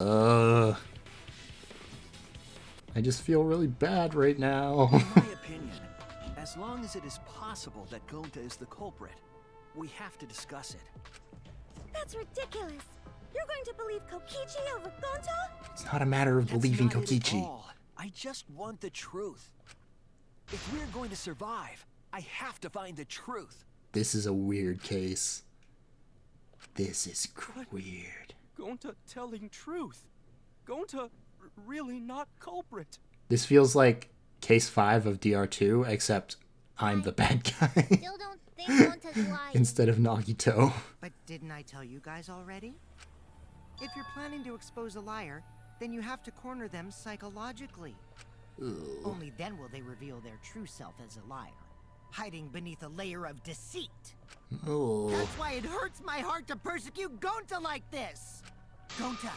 I just feel really bad right now. In my opinion, as long as it is possible that Gonta is the culprit, we have to discuss it. That's ridiculous. You're going to believe Kokichi over Gonta? It's not a matter of believing That's not it at Kokichi. all. I just want the truth. If we're going to survive, I have to find the truth. This is a weird case. This is weird. Gonta telling truth. Gonta really not culprit. This feels like case 5 of DR2, except I'm the bad guy Still don't think Gonta's lying. instead of Nagito. But didn't I tell you guys already? If you're planning to expose a liar, then you have to corner them psychologically. Only then will they reveal their true self as a liar, hiding beneath a layer of deceit. Oh. That's why it hurts my heart to persecute Gonta like this. Gonta,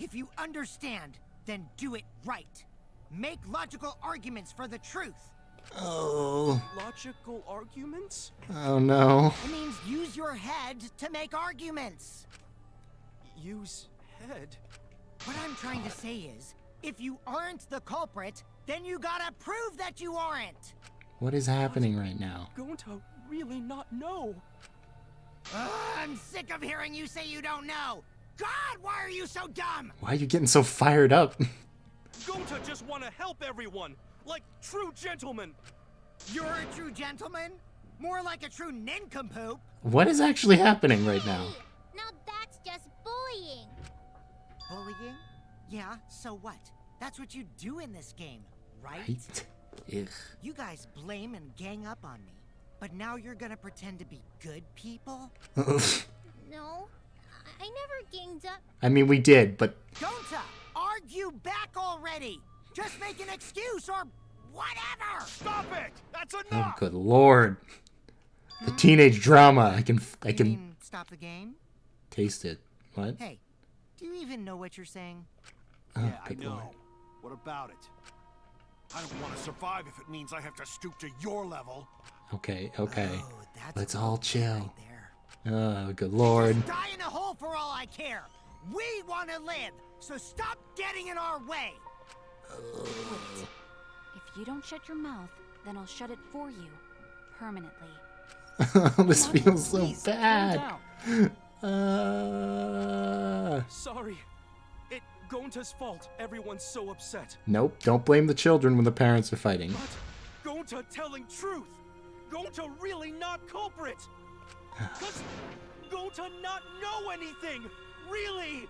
if you understand, then do it right. Make logical arguments for the truth. Oh. Logical arguments? Oh no. It means use your head to make arguments. Use head? What I'm trying to say is, if you aren't the culprit, then you gotta prove that you aren't. What is happening right now? Gonta really not know. I'm sick of hearing you say you don't know. God, why are you so dumb? Why are you getting so fired up? Gonta just want to help everyone, like true gentlemen. You're a true gentleman? More like a true nincompoop. What is actually happening right now? Hey, now that's just bullying. Bullying? Yeah, so what? That's what you do in this game, right? Right? Ugh. You guys blame and gang up on me, but now you're gonna pretend to be good people? No, I never ganged up. I mean, we did, but Gonta, argue back already! Just make an excuse or whatever! Stop it! That's oh, enough! good lord. The teenage drama. I You can mean stop the game? taste it. What? Hey, do you even know what you're saying? Oh, Yeah, I good know. lord. What about it? I don't want to survive if it means I have to stoop to your level. Okay, okay. Oh, that's Let's a all good chill. right there. Oh, good lord. Just die in a hole for all I care. We want to live, so stop getting in our way. Wait. If you don't shut your mouth, then I'll shut it for you. Permanently. This feels so Please, calm bad. down. Sorry. It Gonta's fault. Everyone's so upset. Nope, don't blame the children when the parents are fighting. But Gonta telling truth. Gonta really not culprit. Cause Gonta not know anything. Really.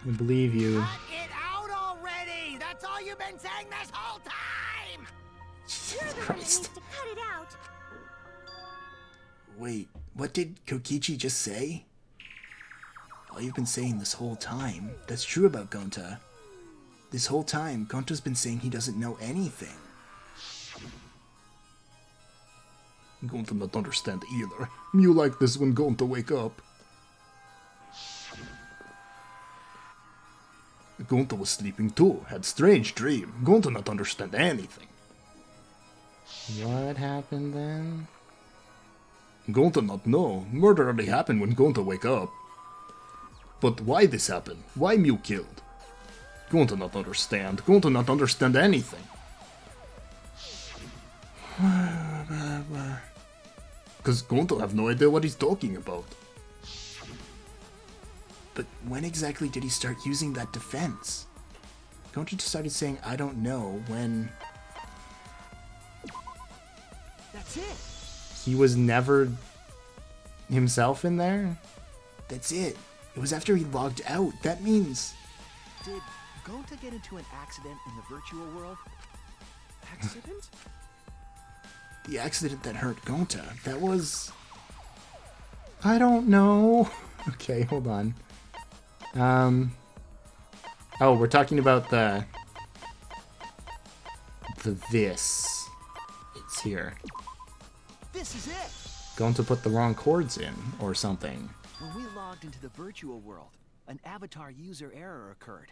I believe you. Cut it out already. That's all you've been saying this whole time. You're Jesus the one that needs Christ. to cut it out. Wait, what did Kokichi just say? All you've been saying this whole time, that's true about Gonta. This whole time, Gonta's been saying he doesn't know anything. Gonta not understand either. You like this when Gonta wake up. Gonta was sleeping too, had strange dream. Gonta not understand anything. What happened then? Gonta not know. Murder only happened when Gonta wake up. But why this happened? Why Mew killed? Gonta not understand. Gonta not understand anything. Cause Gonta have no idea what he's talking about. But when exactly did he start using that defense? Gonta just started saying I don't know when That's it. he was never himself in there? That's it. It was after he logged out. That means... Did Gonta get into an accident in the virtual world? Accident? The accident that hurt Gonta. That was... I don't know. Okay, hold on. Oh, we're talking about the this. It's here. This is it. Gonta put the wrong chords in, or something. When we logged into the virtual world, an avatar user error occurred.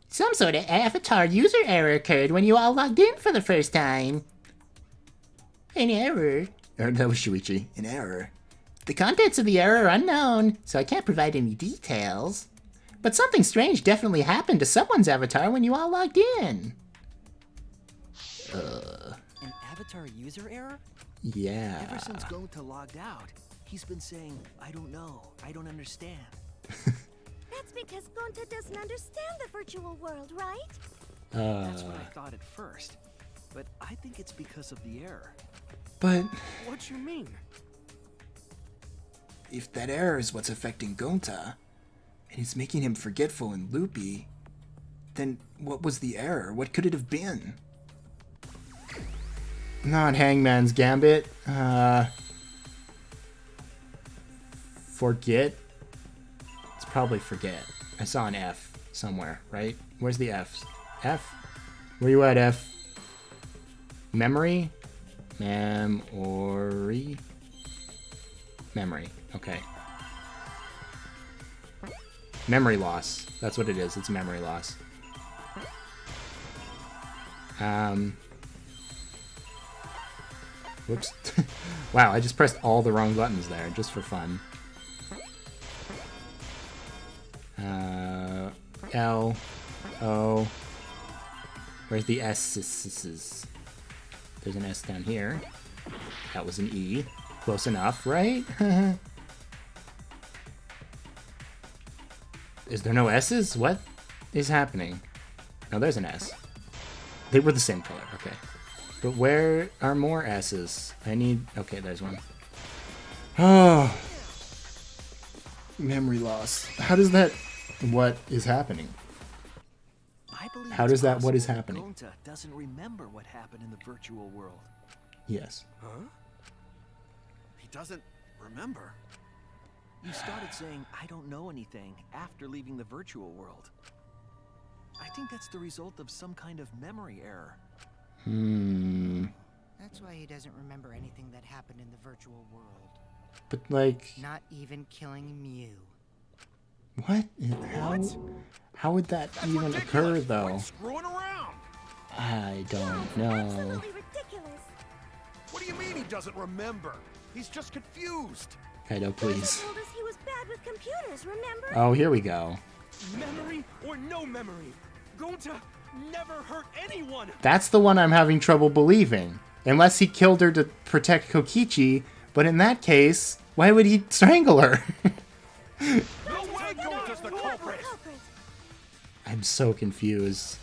Some sort of avatar user error occurred when you all logged in for the first time. An error? That was Shuichi. An error. The contents of the error are unknown, so I can't provide any details. But something strange definitely happened to someone's avatar when you all logged in. An avatar user error? Yeah. Ever since Gonta logged out, he's been saying, I don't know, I don't understand. That's because Gonta doesn't understand the virtual world, right? That's what I thought at first. But I think it's because of the error. But What you mean? if that error is what's affecting Gonta, and it's making him forgetful and loopy, then what was the error? What could it have been? Not Hangman's Gambit. Forget? It's probably forget. I saw an F somewhere, right? Where's the F? F? Where you at, F? Memory? Memory? Memory. Okay. Memory loss. That's what it is. It's memory loss. Whoops. Wow, I just pressed all the wrong buttons there, just for fun. L, O. Where's the S's? There's an S down here. That was an E. Close enough, right? Is there no S's? What is happening? No, there's an S. They were the same color, okay. But where are more S's? I need... Okay, there's one. Oh. Memory loss. How does that... What is happening? I believe How it's does that... What is possible happening? Gonta doesn't remember what happened in the virtual world. Yes. Huh? He doesn't remember. You started saying, I don't know anything, after leaving the virtual world. I think that's the result of some kind of memory error. That's why he doesn't remember anything that happened in the virtual world. But, like... Not even killing Mew. What? How would that even occur, though? Quit screwing around. I don't know. Absolutely ridiculous. What do you mean he doesn't remember? He's just confused. Kaido, Gonta please. told us he was bad with computers, remember? Oh, here we go. Memory or no memory, Gonta never hurt anyone. That's the one I'm having trouble believing. Unless he killed her to protect Kokichi, but in that case, why would he strangle her? No way Gonta's the culprit. I'm so confused.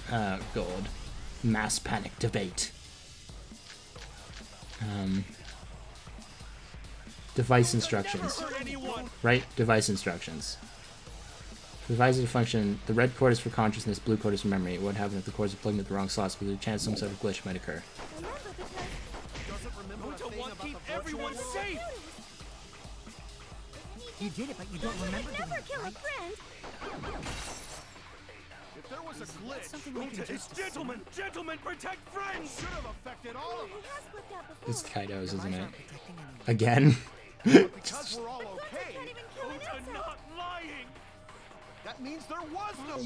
God. Mass panic debate. Device instructions. Hurt anyone. Right? Device instructions. Device to function. The red cord is for consciousness, blue cord is for memory. What happens if the cords are plugged into the wrong slots? Because there's a chance some sort of glitch might occur. Remember because Doesn't remember a Gonta thing wants about to keep the virtual everyone world. safe. You did it, but you don't remember doing never it, kill a right? friend. If there was a glitch, Something we can Gonta is just... gentlemen, protect friends. should have affected all of He us. has flipped out before. It's Kaido's, isn't it? Aren't protecting anyone. Again? Because we're all okay, Can't even kill an Gonta insect. not lying. that means there was no...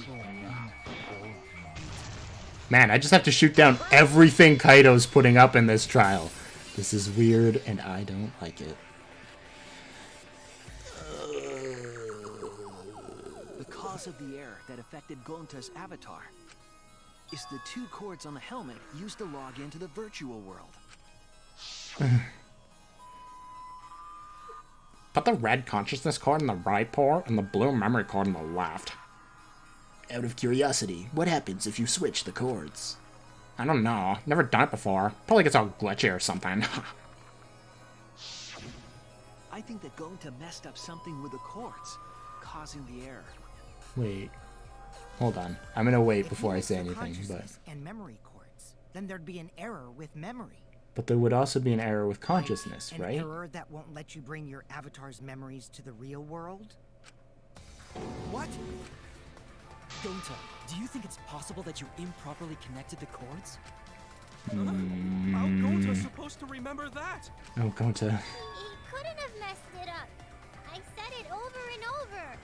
Man, I just have to shoot down everything Kaido's putting up in this trial. This is weird, and I don't like it. The cause of the error that affected Gonta's avatar is the two cords on the helmet used to log into the virtual world. Put the red consciousness cord in the right port and the blue memory cord in the left. Out of curiosity, what happens if you switch the cords? I don't know. Never done it before. Probably gets all glitchy or something. I think that Gonta messed up something with the cords, causing the error. Wait. Hold on. I'm gonna wait If before you I mix say the anything, but... consciousness and memory cords, then there'd be an error with memory. But there would also be an error with consciousness, An right? error that won't let you bring your avatar's memories to the real world? What? Gonta, do you think it's possible that you improperly connected the cords? How Gonta's supposed to remember that? Oh, Gonta. He couldn't have messed it up. I said it over and over.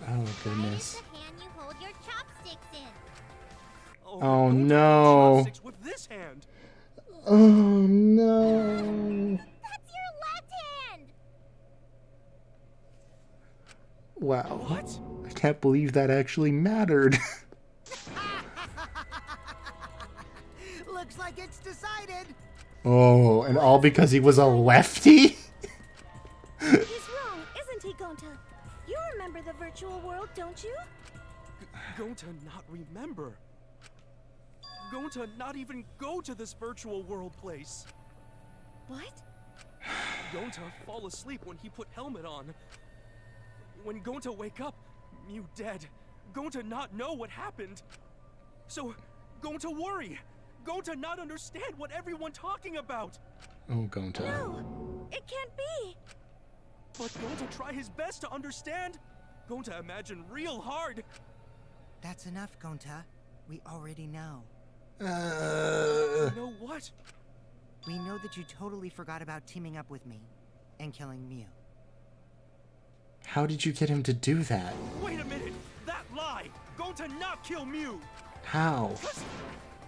Oh, goodness. The hand you hold your chopsticks in. Oh, Gonta made no. chopsticks with this hand. Oh, no. Wow. What? I can't believe that actually mattered. Looks like it's decided. Oh, and all because he was a lefty? He's wrong, isn't he, Gonta? You remember the virtual world, don't you? Gonta not remember. Gonta not even go to this virtual world place. What? Gonta fall asleep when he put helmet on. When Gonta wake up, Mew dead. Gonta not know what happened. So, Gonta worry. Gonta not understand what everyone talking about. Oh, Gonta. No, it can't be. But Gonta try his best to understand. Gonta imagine real hard. That's enough, Gonta. We already know. You know what? We know that you totally forgot about teaming up with me and killing Mew. How did you get him to do that? Wait a minute! That lie! Gonta not kill Mew! How?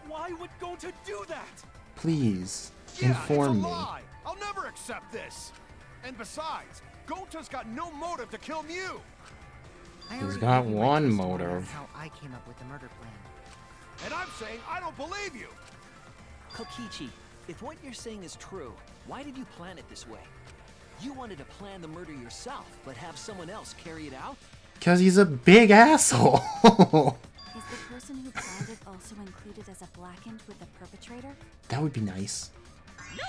Why would Gonta do that? Please, Yeah, inform it's a me. lie. I'll never accept this. And besides, Gonta's got no motive to kill Mew. I He's already got gave you my one testimony on motive. How I came up with the murder plan. And I'm saying I don't believe you. Kokichi, if what you're saying is true, why did you plan it this way? You wanted to plan the murder yourself, but have someone else carry it out? Because he's a big asshole. Is the person who planned it also included as a blackened with the perpetrator? That would be nice. Nope.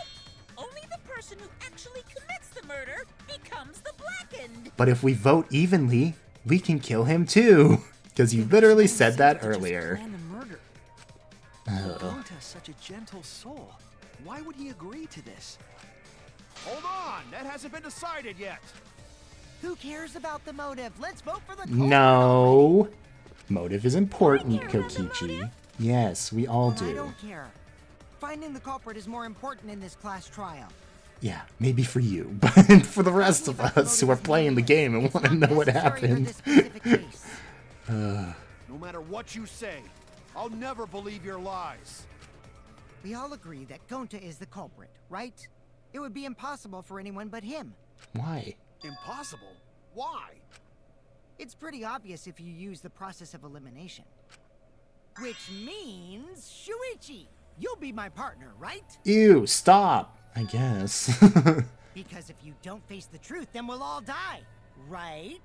Only the person who actually commits the murder becomes the blackened. But if we vote evenly, we can kill him too. Because you literally said that earlier. Plan the murder. Gonta's such a gentle soul. Why would he agree to this? Hold on, that hasn't been decided yet. Who cares about the motive? Let's vote for the culprit. No. Motive is important, I care about the Kokichi. Yes, we all I do. don't care. Finding the culprit is more important in this class trial. Yeah, maybe for you, but for the rest of us who are playing the game and want to know what happened. No matter what you say, I'll never believe your lies. We all agree that Gonta is the culprit, right? It would be impossible for anyone but him. Why? Impossible? Why? It's pretty obvious if you use the process of elimination. Which means, Shuichi, you'll be my partner, right? Ew, stop, I guess. Because if you don't face the truth, then we'll all die, right?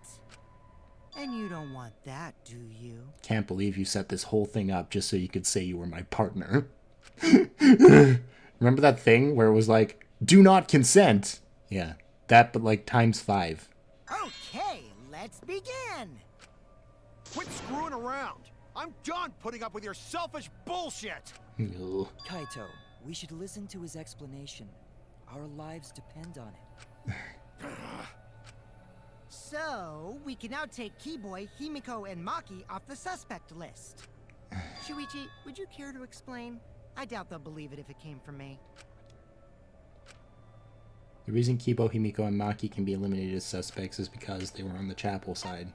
And you don't want that, do you? Can't believe you set this whole thing up just so you could say you were my partner. Remember that thing where it was like, do not consent? Yeah, that but like times 5. Okay, let's begin. Quit screwing around. I'm done putting up with your selfish bullshit. Ugh. Kaito, we should listen to his explanation. Our lives depend on it. So, we can now take Keyboy, Himiko, and Maki off the suspect list. Shuichi, would you care to explain? I doubt they'll believe it if it came from me. The reason Kibo, Himiko, and Maki can be eliminated as suspects is because they were on the chapel side.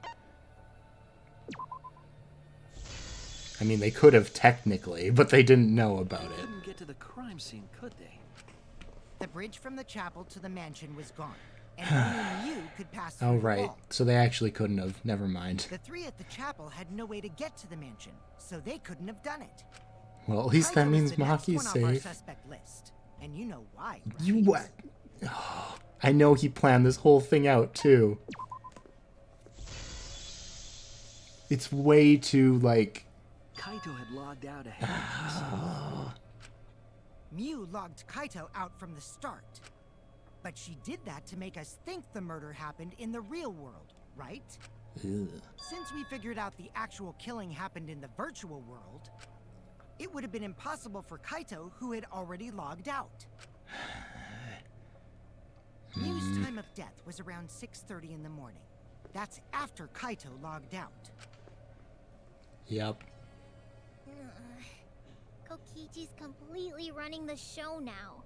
I mean, they could have technically, but they didn't know about They it. couldn't get to the crime scene, could they? The bridge from the chapel to the mansion was gone, and only you could pass through Oh, the right. wall. So they actually couldn't have. Never mind. The three at the chapel had no way to get to the mansion, so they couldn't have done it. Well, at least that Kaito is means the next Maki's one off our safe. suspect list, and you know why, right? You what? Oh, I know he planned this whole thing out, too. It's way too, like... Kaito had logged out ahead of us. Mew logged Kaito out from the start. But she did that to make us think the murder happened in the real world, right? Ugh. Since we figured out the actual killing happened in the virtual world, it would have been impossible for Kaito, who had already logged out. Mew's time of death was around 6:30 in the morning. That's after Kaito logged out. Yep. Kokichi's completely running the show now.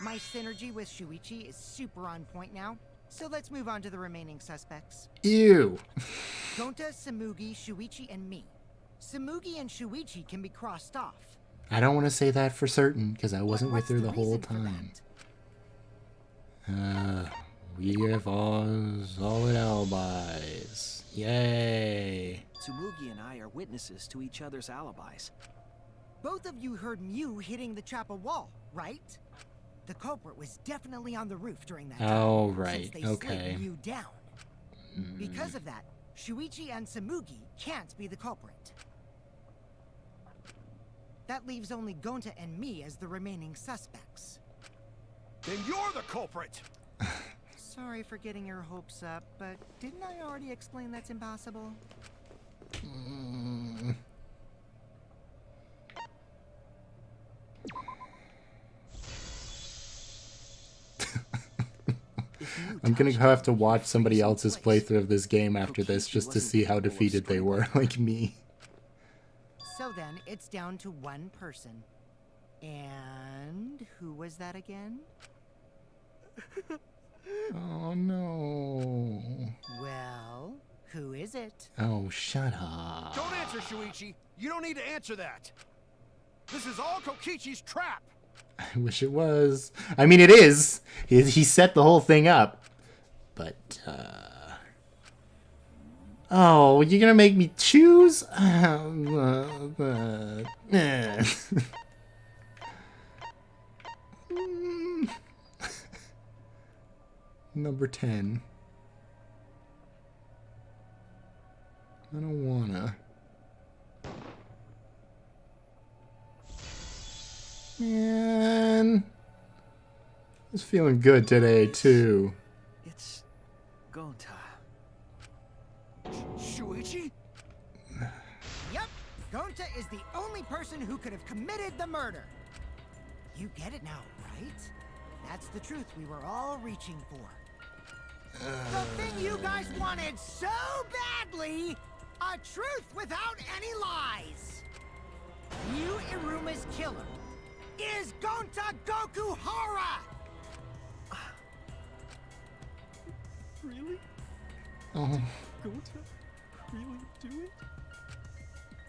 My synergy with Shuichi is super on point now, so let's move on to the remaining suspects. Ew. Gonta, Samugi, Shuichi, and me. Samugi and Shuichi can be crossed off. I don't want to say that for certain, because I wasn't with What's her the the whole reason for time. that? We Give us solid alibis. Yay. Tsumugi and I are witnesses to each other's alibis. Both of you heard Mew hitting the chapel wall, right? The culprit was definitely on the roof during that time. Oh, right. Since they Okay. slid Mew down. Because of that, Shuichi and Tsumugi can't be the culprit. That leaves only Gonta and me as the remaining suspects. Then you're the culprit! Sorry for getting your hopes up, but didn't I already explain that's impossible? I'm gonna have to watch somebody else's playthrough of this game after this just to see how defeated they were, like me. So then, it's down to one person. And who was that again? Oh no. Well, who is it? Oh, shut up. Don't answer, Shuichi! You don't need to answer that! This is all Kokichi's trap! I wish it was. I mean, it is. He set the whole thing up. But, oh, you're gonna make me choose? Number 10. I don't wanna. Man. I was feeling good today, too. It's Gonta. Shuichi? Yep, Gonta is the only person who could have committed the murder. You get it now, right? That's the truth we were all reaching for. The thing you guys wanted so badly! A truth without any lies! Yu Iruma's killer is Gonta Gokuhara! Really? Oh. Gonta really do it?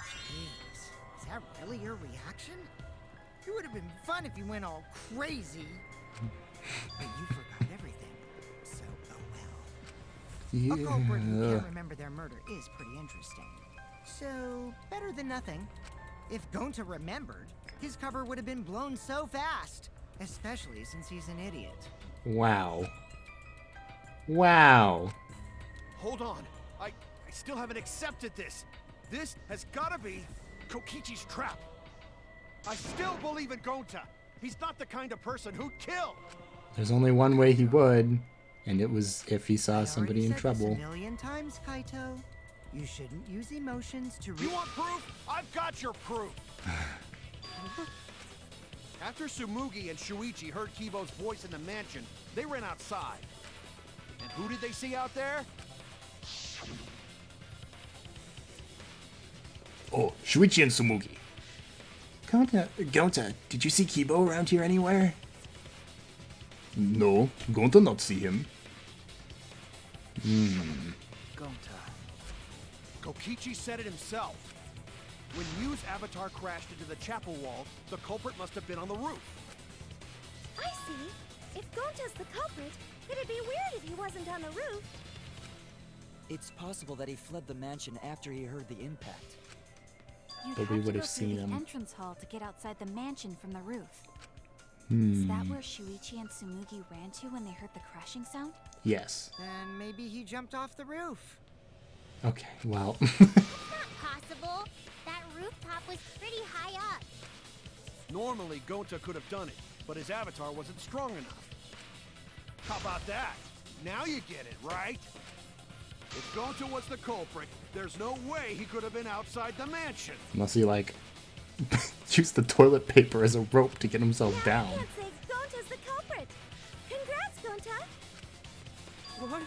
Jeez, is that really your reaction? It would have been fun if you went all crazy. But you forgot everything, so oh well. A culprit who can't remember their murder is pretty interesting. So, better than nothing. If Gonta remembered, his cover would have been blown so fast. Especially since he's an idiot. Wow. Wow. Hold on. I still haven't accepted this. This has gotta be Kokichi's trap. I still believe in Gonta. He's not the kind of person who'd kill. There's only one way he would, and it was if he saw I somebody already in said trouble. this a million times, Kaito. You shouldn't use emotions to You want proof? I've got your proof. After Tsumugi and Shuichi heard Kibo's voice in the mansion, they ran outside. And who did they see out there? Oh, Shuichi and Tsumugi. Gonta, did you see Kibo around here anywhere? No, Gonta not see him. Gonta. Kokichi said it himself. When Mew's avatar crashed into the chapel wall, the culprit must have been on the roof. I see. If Gonta's the culprit, it'd be weird if he wasn't on the roof. It's possible that he fled the mansion after he heard the impact. You'd But we have to would go have through seen the him. entrance hall to get outside the mansion from the roof. Is that where Shuichi and Tsumugi ran to when they heard the crashing sound? Yes. Then maybe he jumped off the roof. Okay, well. Not possible. That rooftop was pretty high up. Normally, Gonta could have done it, but his avatar wasn't strong enough. How about that? Now you get it, right? If Gonta was the culprit, there's no way he could have been outside the mansion. Unless he, like, used the toilet paper as a rope to get himself Now down. I can't say Gonta's the culprit. Congrats, Gonta. What?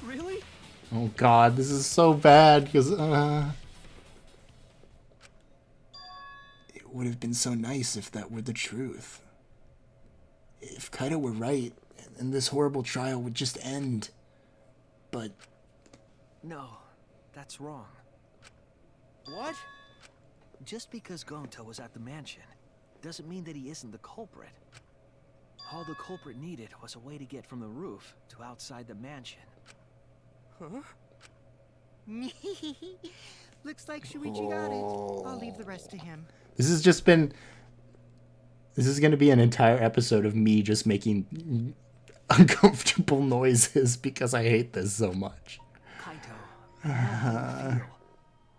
Really? Oh god, this is so bad, because, It would have been so nice if that were the truth. If Kaito were right, and this horrible trial would just end. But... No, that's wrong. What? Just because Gonta was at the mansion doesn't mean that he isn't the culprit. All the culprit needed was a way to get from the roof to outside the mansion. Huh? Looks like Shuichi got it. I'll leave the rest to him. This has just been... This is going to be an entire episode of me just making uncomfortable noises because I hate this so much. Kaito, I know how you feel.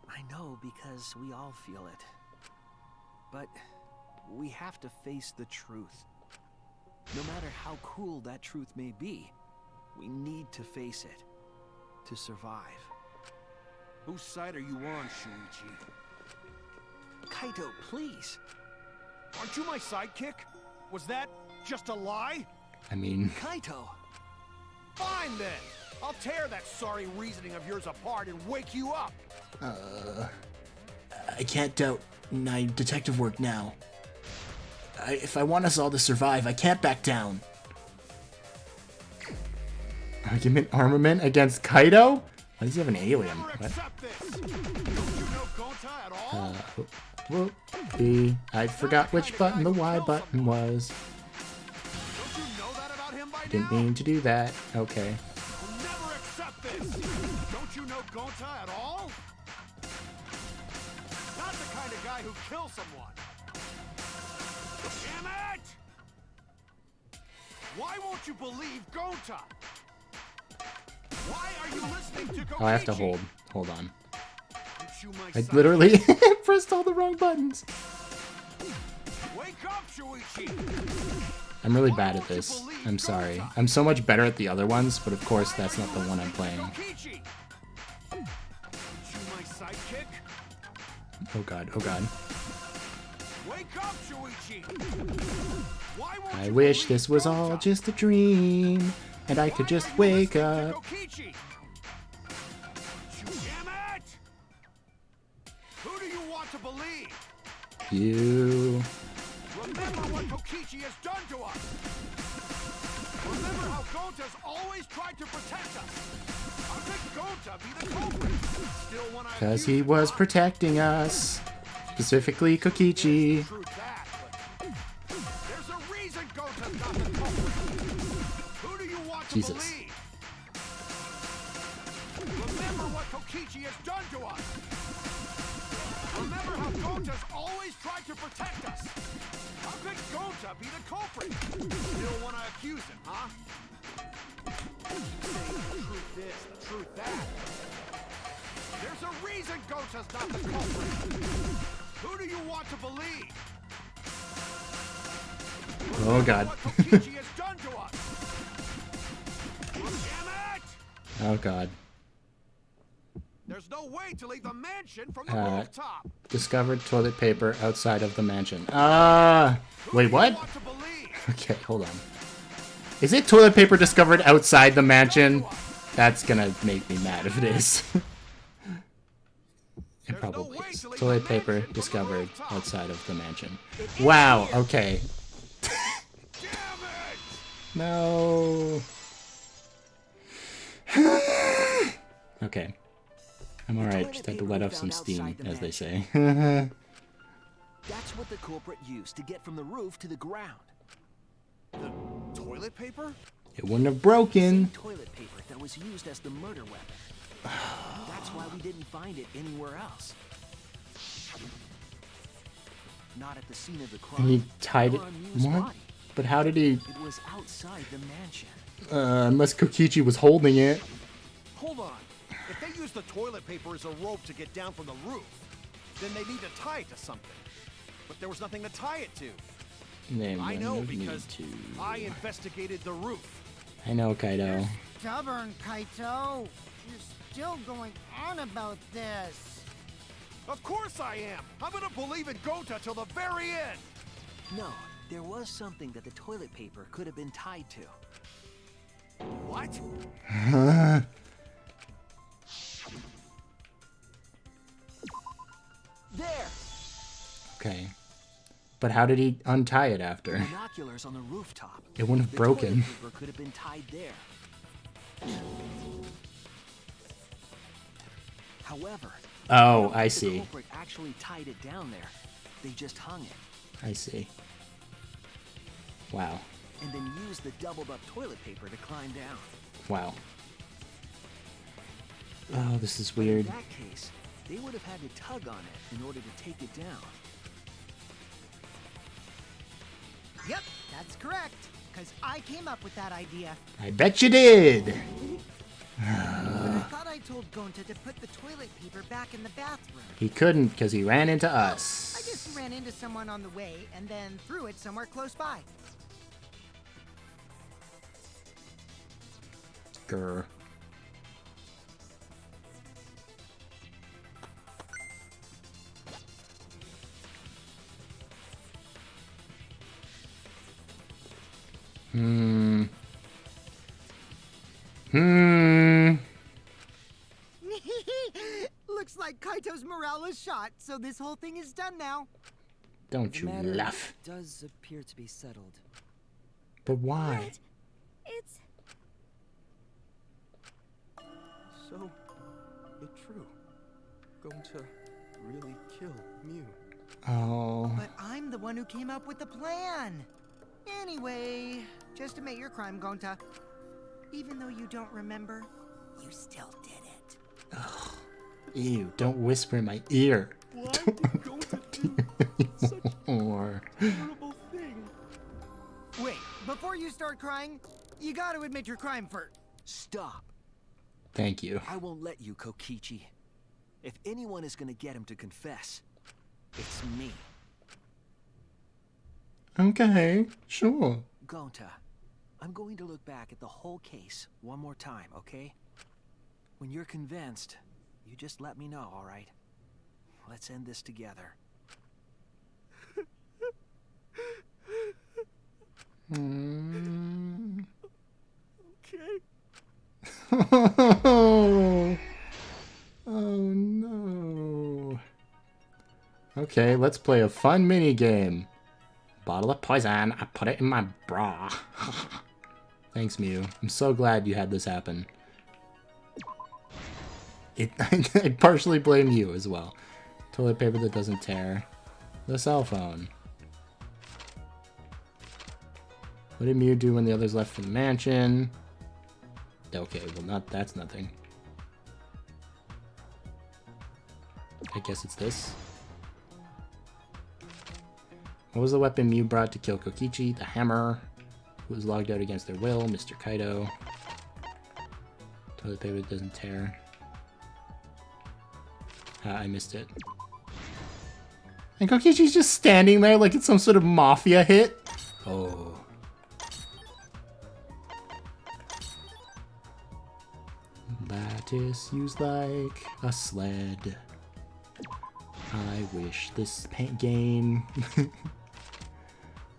I know because we all feel it. But we have to face the truth. No matter how cruel that truth may be, we need to face it to survive. Whose side are you on, Shuichi? Kaito, please. Aren't you my sidekick? Was that just a lie? I mean... Kaito! Fine then! I'll tear that sorry reasoning of yours apart and wake you up! I can't doubt my detective work now. If I want us all to survive, I can't back down. Argument armament against Kaido? Why does he have an alien? What? Whoopsie. I forgot which button the Y button was. Didn't mean to do that. Okay. Never accept this! Don't you know Gonta at all? Not the kind of guy who kills someone. Damn it! Why won't you believe Gonta? Why are you listening to Kokichi? Oh, I have to hold. Hold on. I I literally pressed all the wrong buttons. Wake up, Shuichi! I'm really bad at this. I'm sorry. I'm so much better at the other ones, but of course that's not the one I'm playing. Kokichi! You my sidekick? Oh god, oh god. Wake up, Shuichi! Why won't I you wish believe this was all Gonta? just a dream, and I could just wake up. Kokichi? Damn it! Who do you want to believe? You. Remember what Kokichi has done to us! Remember how Gonta's always tried to protect us! How could Gonta be the culprit? Still wanna Because accuse he him, was huh? protecting us. Specifically Kokichi. True that, but there's a reason Gonta's not the culprit. Who do you want to Jesus. believe? Remember what Kokichi has done to us! Remember how Gonta's always tried to protect us! How could Gonta be the culprit? Still want to accuse him, huh? Say the truth this, the truth that. There's a reason Gonta's not the culprit. Who do you want to believe? Oh god. What Kokichi has done to us! Damn it! Oh god. There's no way to leave the mansion from the rooftop. Discovered toilet paper outside of the mansion. Wait, what? Want to believe? Okay, hold on. Is it toilet paper discovered outside the mansion? That's gonna make me mad if it is. It probably is. Toilet paper discovered outside of the mansion. Wow, okay. Damn it! No. Okay. I'm alright, just had to let off some steam, as they say. That's what the culprit used to get from the roof to the ground. The toilet paper? It wouldn't have broken. Toilet paper that was used as the murder weapon. That's why we didn't find it anywhere else. Not at the scene of the crime. And he tied it. or on Miu's What? body. But how did he? It was outside the mansion. Unless Kokichi was holding it. Hold on. If they use the toilet paper as a rope to get down from the roof, then they need to tie it to something. But there was nothing to tie it to. I know because I investigated the roof. I know, Kaido. Stubborn, Kaito. You're still going on about this. Of course I am. I'm gonna believe in Gonta till the very end. No, there was something that the toilet paper could have been tied to. What? There! Okay. But how did he untie it after? Binoculars on the rooftop. It wouldn't have The broken. toilet paper could have been tied there. However, Oh, I the see. culprit actually tied it down there. They just hung it. I see. Wow. and then use the doubled up toilet paper to climb down. Wow. Oh, this is But in weird. that case, they would have had to tug on it in order to take it down. Yep, that's correct. Because I came up with that idea. I bet you did. But I thought I told Gonta to put the toilet paper back in the bathroom. He couldn't because he ran into I us. just ran into someone on the way and then threw it somewhere close by. Grr. Looks like Kaito's morale is shot, so this whole thing is done now. Don't The you matter laugh. does appear to be settled. But why? What? It's... So, it's true. Gonta really killed Mew. Oh. But I'm the one who came up with the plan. Anyway, just admit your crime, Gonta. Even though you don't remember, you still did it. Ew, don't whisper in my ear. Why did Gonta do such a Or terrible thing? Wait, before you start crying, you gotta admit your crime first. Stop. thank you. I won't let you, Kokichi. If anyone is gonna get him to confess, it's me. Okay, sure. Gonta, I'm going to look back at the whole case one more time, okay? When you're convinced, you just let me know, all right? Let's end this together. Okay. Oh no. Okay, let's play a fun mini game. Bottle of poison. I put it in my bra. Thanks, Mew. I'm so glad you had this happen. I partially blame you as well. Toilet paper that doesn't tear. The cell phone. What did Mew do when the others left for the mansion? Okay, well that's nothing. I guess it's this. What was the weapon Mew brought to kill Kokichi? The hammer. Who was logged out against their will? Mr. Kaito. Toilet paper that doesn't tear. I missed it. And Kokichi's just standing there like it's some sort of mafia hit. Oh. Lattice used like a sled. I wish this game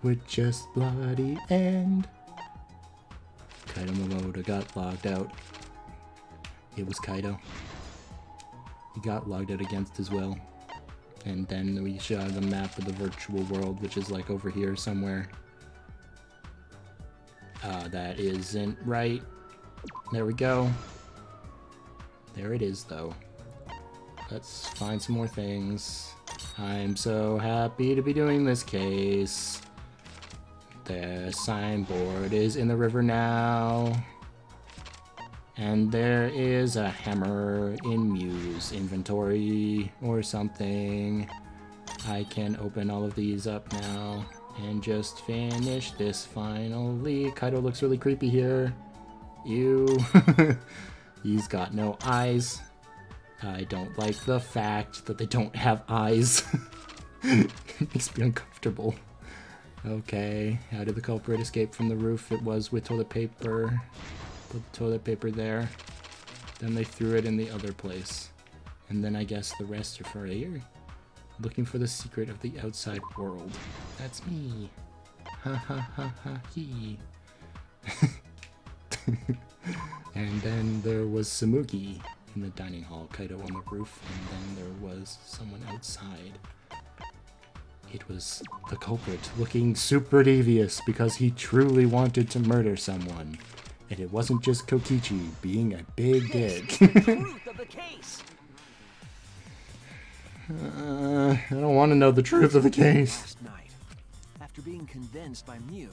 would just bloody end. Kaito Momoda got logged out. It was Kaito. He got logged out against his will. And then we showed the map of the virtual world, which is like over here somewhere. That isn't right. There we go. There it is, though. Let's find some more things. I'm so happy to be doing this case. The signboard is in the river now. And there is a hammer in Mew's inventory or something. I can open all of these up now and just finish this finally. Kaito looks really creepy here. Ew. He's got no eyes. I don't like the fact that they don't have eyes. It makes me uncomfortable. Okay, how did the culprit escape from the roof? It was with toilet paper. Put the toilet paper there. Then they threw it in the other place. And then I guess the rest are for here. Looking for the secret of the outside world. That's me. Ha ha ha ha he. And then there was Samugi in the dining hall, Kaito on the roof, and then there was someone outside. It was the culprit looking super devious because he truly wanted to murder someone. And it wasn't just Kokichi being a big dick. Truth of the case. I don't want to know the truth of the case. Last night, after being convinced by Mew,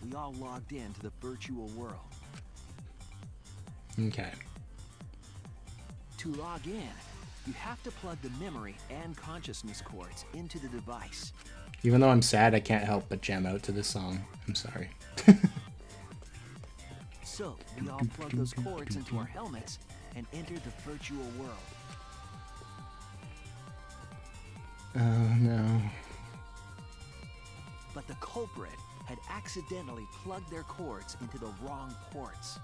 we all logged into the virtual world. Okay. To log in, you have to plug the memory and consciousness cords into the device. Even though I'm sad, I can't help but jam out to this song. I'm sorry. So, we all plug those cords into our helmets and enter the virtual world. Oh, no. But the culprit had accidentally plugged their cords into the wrong ports.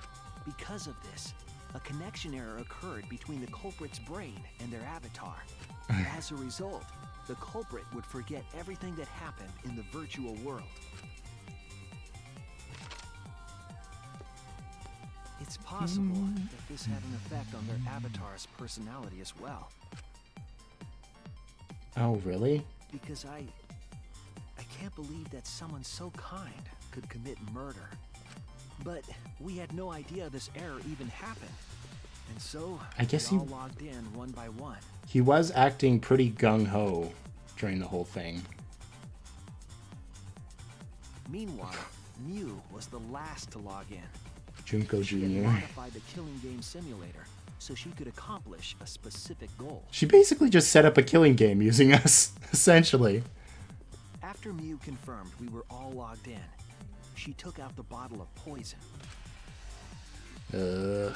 Because of this, a connection error occurred between the culprit's brain and their avatar. As a result, the culprit would forget everything that happened in the virtual world. It's possible that this had an effect on their avatar's personality as well. Oh, really? Because I can't believe that someone so kind could commit murder. But we had no idea this error even happened. And so I guess we all logged in one by one. He was acting pretty gung-ho during the whole thing. Meanwhile, Mew was the last to log in. Junko She had Jr. modified the killing game simulator so she could accomplish a specific goal. She basically just set up a killing game using us, essentially. After Mew confirmed we were all logged in, she took out the bottle of poison Ugh.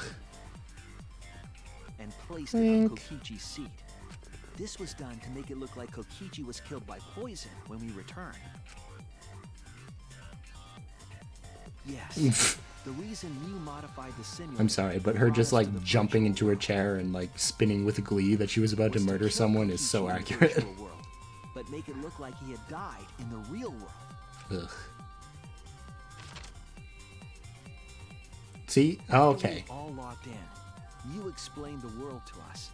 and placed it on Kokichi's seat. This was done to make it look like Kokichi was killed by poison when we returned. Yes, the reason Mew modified the simulator... I'm sorry, but her just like jumping into her chair and like spinning with glee that she was about to murder someone is so accurate. World, but make it look like he had died in the real world. Ugh. See? Oh, okay. All logged in. You explained the world to us.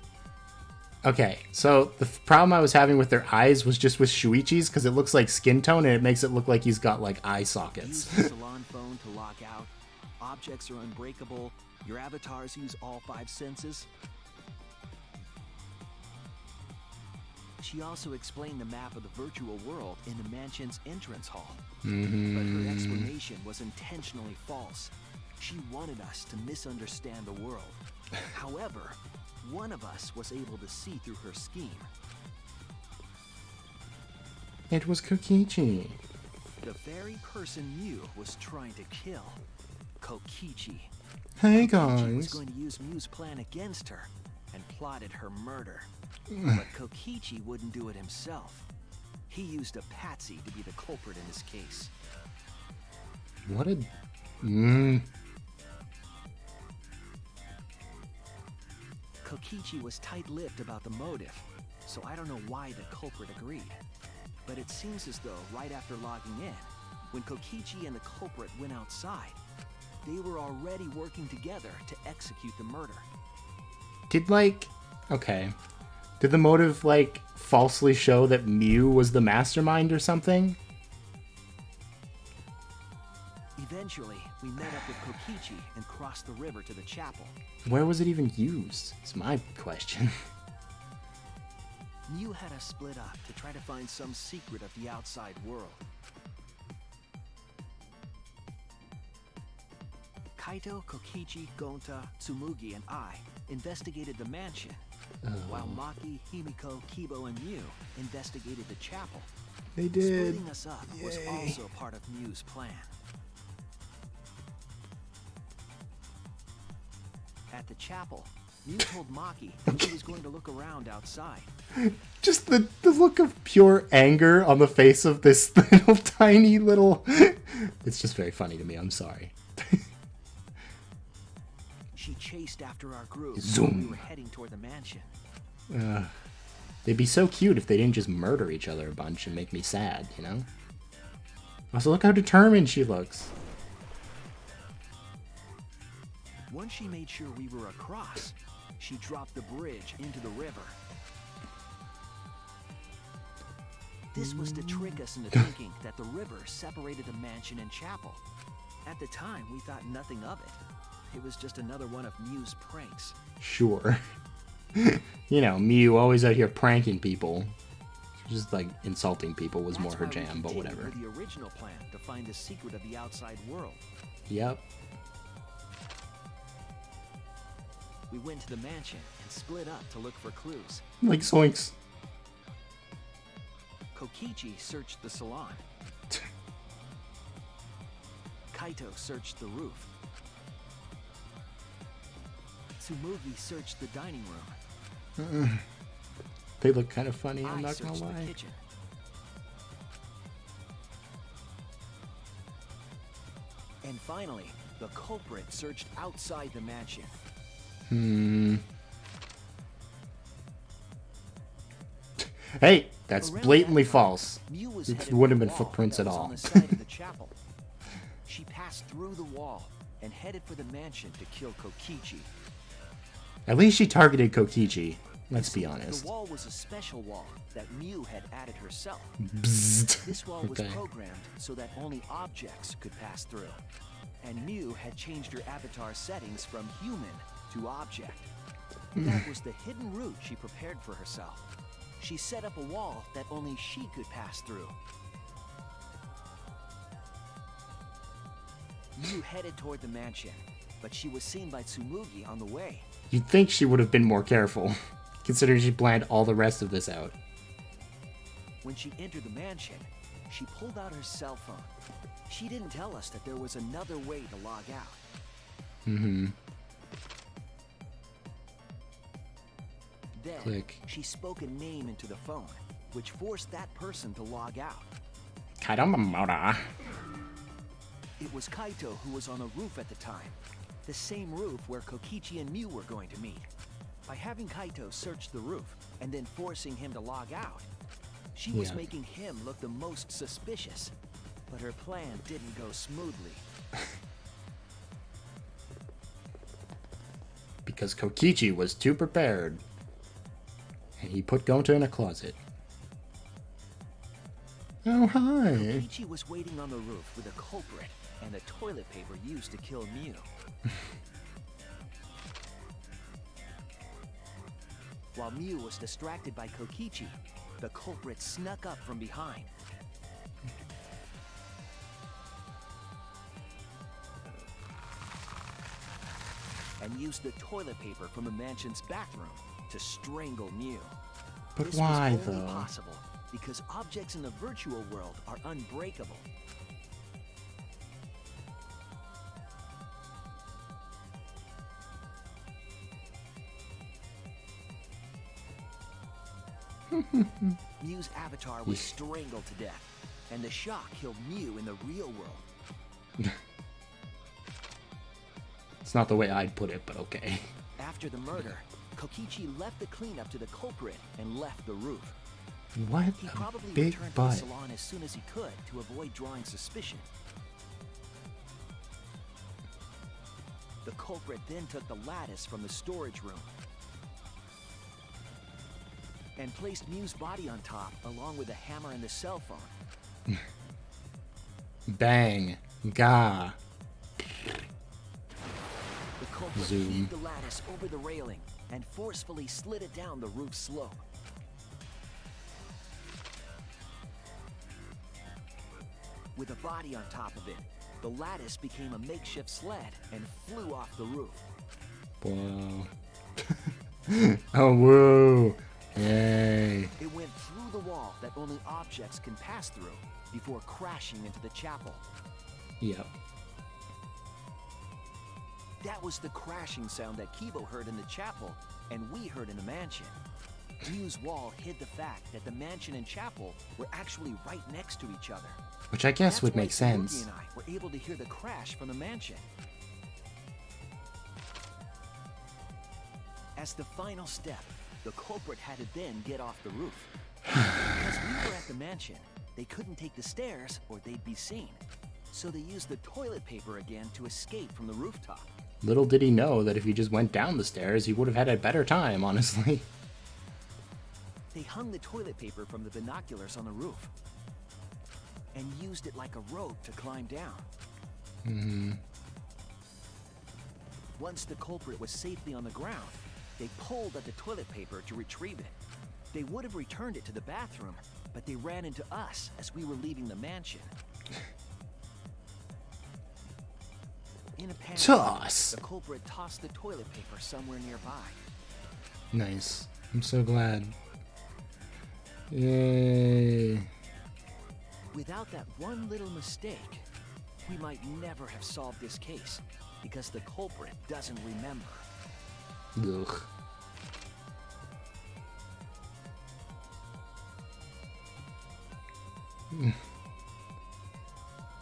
Okay, so the problem I was having with their eyes was just with Shuichi's because it looks like skin tone and it makes it look like he's got like eye sockets. Use the salon phone to log out. Objects are unbreakable. Your avatars use all 5 senses. She also explained the map of the virtual world in the mansion's entrance hall. But her explanation was intentionally false. She wanted us to misunderstand the world. However, one of us was able to see through her scheme. It was Kokichi. The very person Mew was trying to kill. Kokichi. Hey Kokichi was guys. going to use Mew's plan against her and plotted her murder. But Kokichi wouldn't do it himself. He used a patsy to be the culprit in this case. What a... Kokichi was tight-lipped about the motive, so I don't know why the culprit agreed. But it seems as though right after logging in, when Kokichi and the culprit went outside, they were already working together to execute the murder. Did like... Okay. Did the motive like falsely show that Mew was the mastermind or something? Eventually, we met up with Kokichi and crossed the river to the chapel. Where was it even used? It's my question. Mew had us split up to try to find some secret of the outside world. Kaito, Kokichi, Gonta, Tsumugi, and I investigated the mansion, while Maki, Himiko, Kibo, and Mew investigated the chapel. They did. Splitting us up was also part of Mew's plan. At the chapel, Mew told Maki that he was going to look around outside. Just the look of pure anger on the face of this little tiny little... It's just very funny to me, I'm sorry. She chased after our group Zoom. when we were heading toward the mansion. They'd be so cute if they didn't just murder each other a bunch and make me sad, you know? Also, look how determined she looks. Once she made sure we were across, she dropped the bridge into the river. This was to trick us into thinking that the river separated the mansion and chapel. At the time, we thought nothing of it. It was just another one of Mew's pranks. Sure. You know, Mew always out here pranking people. Just like insulting people was more her That's why we jam, but continued whatever. with the original plan to find the secret of the outside world. Yep. We went to the mansion and split up to look for clues. Like zoinks. Kokichi searched the salon. Kaito searched the roof. Tsumugi searched the dining room. They look kind of funny, I'm I not gonna searched the lie. kitchen. And finally, the culprit searched outside the mansion. Hey, that's Around blatantly that time, false. Mew was It headed wouldn't for have the been wall footprints that at was all. on the side of the chapel. She passed through the wall and headed for the mansion to kill Kokichi. At least she targeted Kokichi. Let's be honest. The wall was a special wall that Mew had added herself. Bzzzt. This wall was Okay. programmed so that only objects could pass through. And Mew had changed her avatar settings from human to object. That was the hidden route she prepared for herself. She set up a wall that only she could pass through. Mew headed toward the mansion, but she was seen by Tsumugi on the way. You'd think she would have been more careful, considering she planned all the rest of this out. When she entered the mansion, she pulled out her cell phone. She didn't tell us that there was another way to log out. Then, Click. she spoke a name into the phone, which forced that person to log out. Kaito. It was Kaito who was on the roof at the time, the same roof where Kokichi and Mew were going to meet. By having Kaito search the roof and then forcing him to log out, she was Yeah. making him look the most suspicious. But her plan didn't go smoothly. Because Kokichi was too prepared. And he put Gonta in a closet. Oh, hi. Kokichi was waiting on the roof with a culprit and the toilet paper used to kill Mew. While Mew was distracted by Kokichi, the culprit snuck up from behind. And used the toilet paper from the mansion's bathroom to strangle Mew. But This why, was only though? possible because objects in the virtual world are unbreakable. Mew's avatar was strangled to death, and the shock killed Mew in the real world. It's not the way I'd put it, but okay. After the murder, Kokichi left the cleanup to the culprit and left the roof. What He a probably big returned to the butt. salon as soon as he could to avoid drawing suspicion. The culprit then took the lattice from the storage room and placed Mew's body on top along with the hammer and the cell phone. Bang. Gah. The culprit Zoom. heaved the lattice over the railing and forcefully slid it down the roof slope. With a body on top of it, the lattice became a makeshift sled and flew off the roof. Whoa. Oh, whoa. Yay. It went through the wall that only objects can pass through before crashing into the chapel. Yep. That was the crashing sound that Kibo heard in the chapel and we heard in the mansion. Mew's wall hid the fact that the mansion and chapel were actually right next to each other. Which I guess That's would why make Tsumugi sense. and I were able to hear the crash from the mansion. As the final step, the culprit had to then get off the roof. Because we were at the mansion, they couldn't take the stairs or they'd be seen. So they used the toilet paper again to escape from the rooftop. Little did he know that if he just went down the stairs, he would have had a better time, honestly. They hung the toilet paper from the binoculars on the roof and used it like a rope to climb down. Once the culprit was safely on the ground, they pulled at the toilet paper to retrieve it. They would have returned it to the bathroom, but they ran into us as we were leaving the mansion. In a panic, Toss. the culprit tossed the toilet paper somewhere nearby. Nice. I'm so glad. Yay. Without that one little mistake, we might never have solved this case, because the culprit doesn't remember. Ugh.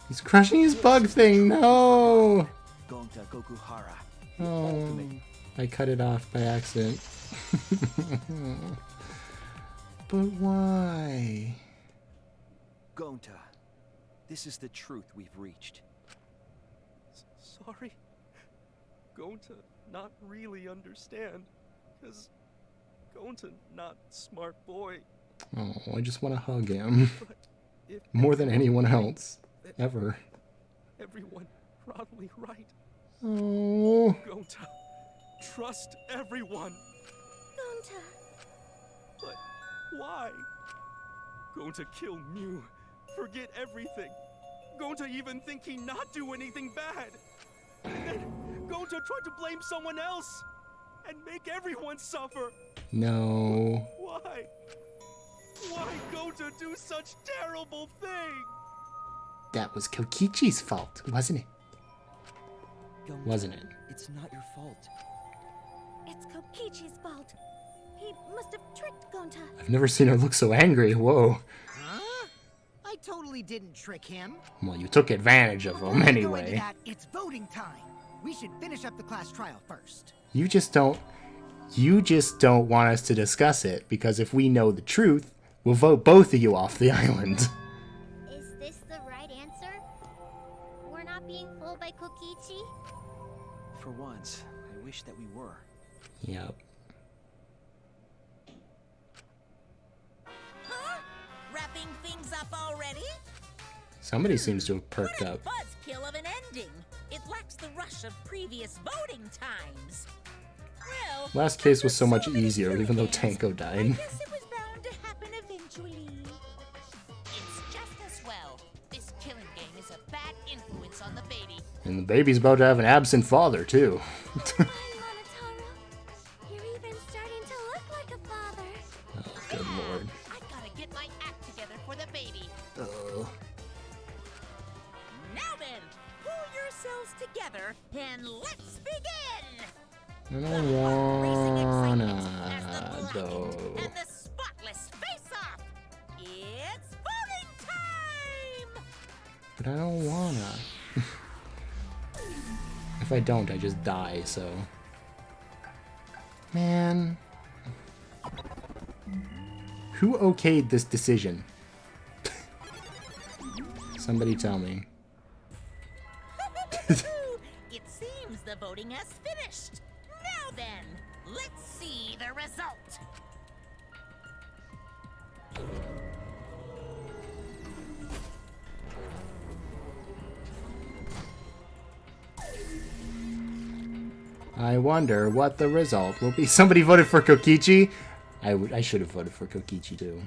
He's crushing his bug thing. No. Gonta Gokuhara. Oh, I cut it off by accident. But why? Gonta, this is the truth we've reached. Sorry. Gonta not really understand. Cause Gonta not smart boy. Oh, I just want to hug him. But if More than anyone else. Ever. everyone probably right. Oh. Gonta, trust everyone. Gonta. But why? Gonta kill Mew. Forget everything. Gonta even think he not do anything bad. And then Gonta tried to blame someone else and make everyone suffer. No. Why? Why Gonta do such terrible thing? That was Kokichi's fault, wasn't it? Gonta, Wasn't it? It's not your fault. It's Kokichi's fault. He must have tricked Gonta. I've never seen her look so angry. Whoa. Huh? I totally didn't trick him. Well, you took advantage of him Before we go into anyway. that, it's voting time. We should finish up the class trial first. You just don't want us to discuss it, because if we know the truth, we'll vote both of you off the island. Is this the right answer? We're not being fooled by Kokichi? For once, I wish that we were. Yep. Huh? Wrapping things up already? Somebody seems to have perked What a up. buzzkill of an ending. It lacks the rush of previous voting times. Well, Last case was so much many easier, even though Hurricanes, Tanko I died. guess it was bound to happen eventually. It's just as well. This killing game is a bad influence on the baby. And the baby's about to have an absent father, too. Hi, Monotaro. You're even starting to look like a father. Oh, good lord. I gotta get my act together for the baby. Oh. Now then, pull yourselves together and let's begin! I The don't heart racing excitement as the wanna, blackened though. and the spotless face off. It's voting time! But I don't wanna. If I don't, I just die, so... Man... Who okayed this decision? Somebody tell me. It seems the voting has finished. Now then, let's see the result. I wonder what the result will be. Somebody voted for Kokichi? I should have voted for Kokichi too.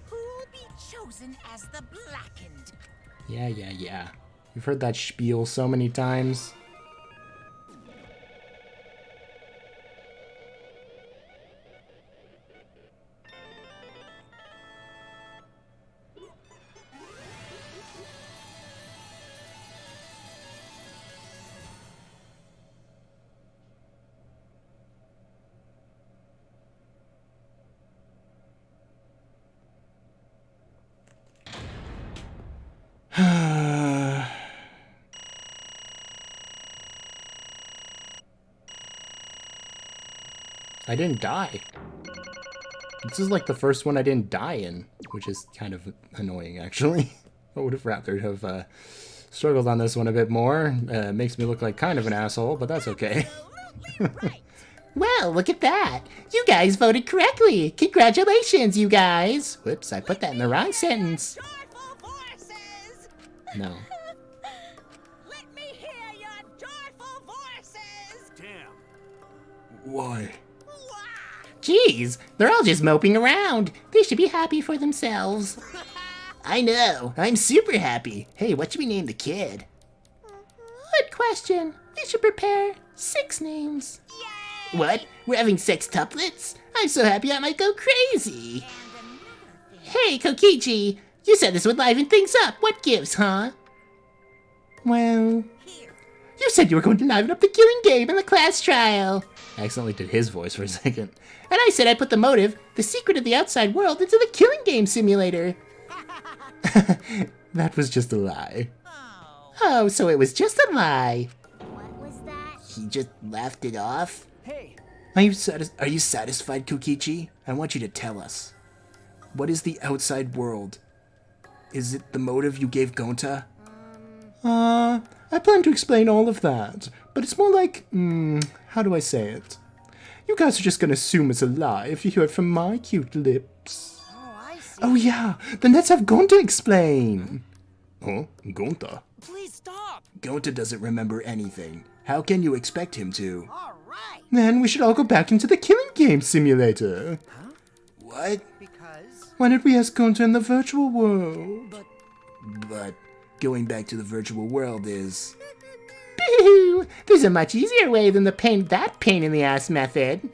Who'll be chosen as the blackened? Yeah. We've heard that spiel so many times. I didn't die. This is like the first one I didn't die in, which is kind of annoying, actually. I would have rather have struggled on this one a bit more. Makes me look like kind of an asshole, but that's okay. Absolutely right. Well, look at that. You guys voted correctly. Congratulations, you guys. Whoops, I put that in the wrong sentence. Joyful voices! No. Let me hear your joyful voices! Damn. Why? Wah! Jeez, they're all just moping around. They should be happy for themselves. I know. I'm super happy. Hey, what should we name the kid? Good question. We should prepare 6 names. Yay! What? We're having sextuplets? I'm so happy I might go crazy. Hey, Kokichi. You said this would liven things up. What gives, huh? Well, you said you were going to liven up the killing game in the class trial. I accidentally did his voice for a second. And I said I'd put the motive, the secret of the outside world, into the killing game simulator. That was just a lie. Oh, so it was just a lie. What was that? He just laughed it off? Hey, Are you satisfied, Kokichi? I want you to tell us. What is the outside world? Is it the motive you gave Gonta? I plan to explain all of that, but it's more like, how do I say it? You guys are just gonna assume it's a lie if you hear it from my cute lips. Oh, I see. Oh yeah, then let's have Gonta explain. Huh? Gonta? Please stop. Gonta doesn't remember anything. How can you expect him to? All right. Then we should all go back into the killing game simulator. Huh? What? Because... Why don't we ask Gonta in the virtual world? But going back to the virtual world is... Boo! There's a much easier way than that pain in the ass method.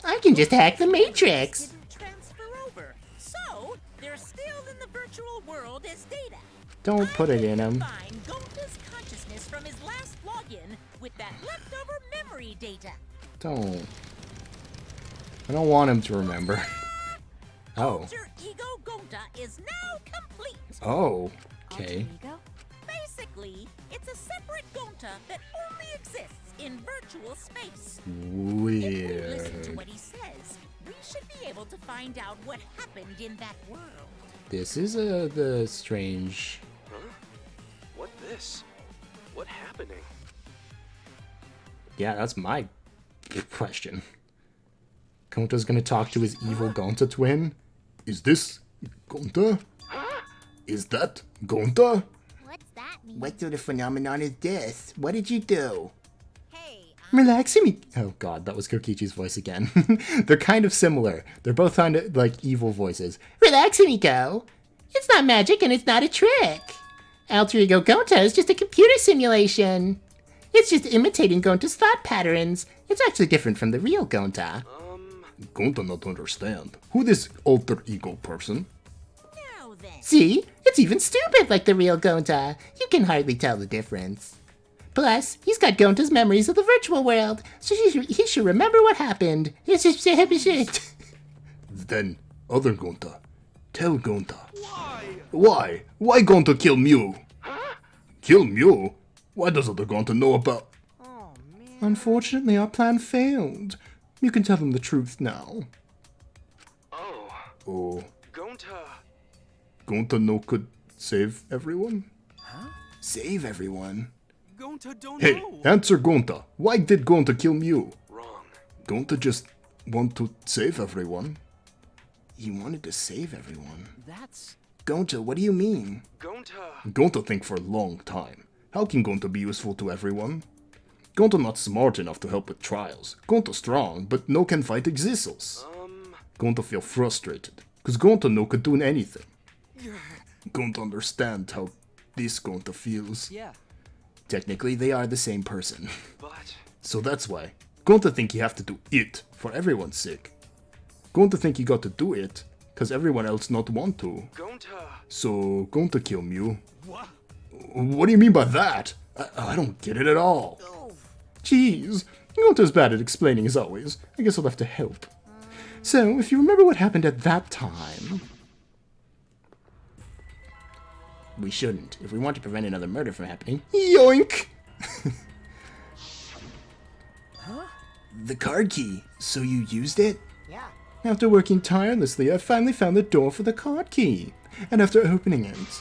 I can just hack the Matrix. Didn't transfer over, so they're still in the virtual world as data. Don't put it in him. Combine Gonta's consciousness from his last login with that leftover memory data. Don't. I don't want him to remember. Oh. Alter Ego Gonta is now complete. Oh. Okay. Ego? Basically, it's a separate Gonta that only exists in virtual space. If we listen to Weird. what he says, we should be able to find out what happened in that world. This is the strange. Huh? What this? What happening? Yeah, that's my question. Gonta's gonna talk to his evil Gonta twin? Is this Gonta? Is that Gonta? What's that mean? What sort of phenomenon is this? What did you do? Hey, Relax me. Oh god, that was Kokichi's voice again. They're kind of similar. They're both kind of like evil voices. Relax, Miko. It's not magic and it's not a trick. Alter Ego Gonta is just a computer simulation. It's just imitating Gonta's thought patterns. It's actually different from the real Gonta. Gonta not understand. Who this alter ego person? Now then, See? It's even stupid like the real Gonta. You can hardly tell the difference. Plus, he's got Gonta's memories of the virtual world, so he should remember what happened. It's just shit. Then, other Gonta. Tell Gonta. Why? Why Gonta kill Mew? Kill Mew? Why does other Gonta know about... Oh, man. Unfortunately, our plan failed. You can tell them the truth now. Oh, Oh, Gonta. Gonta no could save everyone? Huh? Save everyone? Gonta don't Hey, know. answer Gonta. Why did Gonta kill Mew? Wrong. Gonta just want to save everyone. He wanted to save everyone. That's... Gonta, what do you mean? Gonta. Gonta think for a long time. How can Gonta be useful to everyone? Gonta not smart enough to help with trials. Gonta strong, but no can fight Exissels. Gonta feel frustrated, cause Gonta no could do anything. Gonta understand how this Gonta feels. Yeah. Technically, they are the same person. But So that's why. Gonta think he have to do it for everyone's sake. Gonta think he got to do it, cause everyone else not want to. Gonta. So Gonta kill Mew. What? What do you mean by that? I don't get it at all. Jeez, Gonta's bad at explaining as always. I guess I'll have to help. So, if you remember what happened at that time... We shouldn't, if we want to prevent another murder from happening. Yoink! Huh? The card key. So you used it? Yeah. After working tirelessly, I finally found the door for the card key. And after opening it,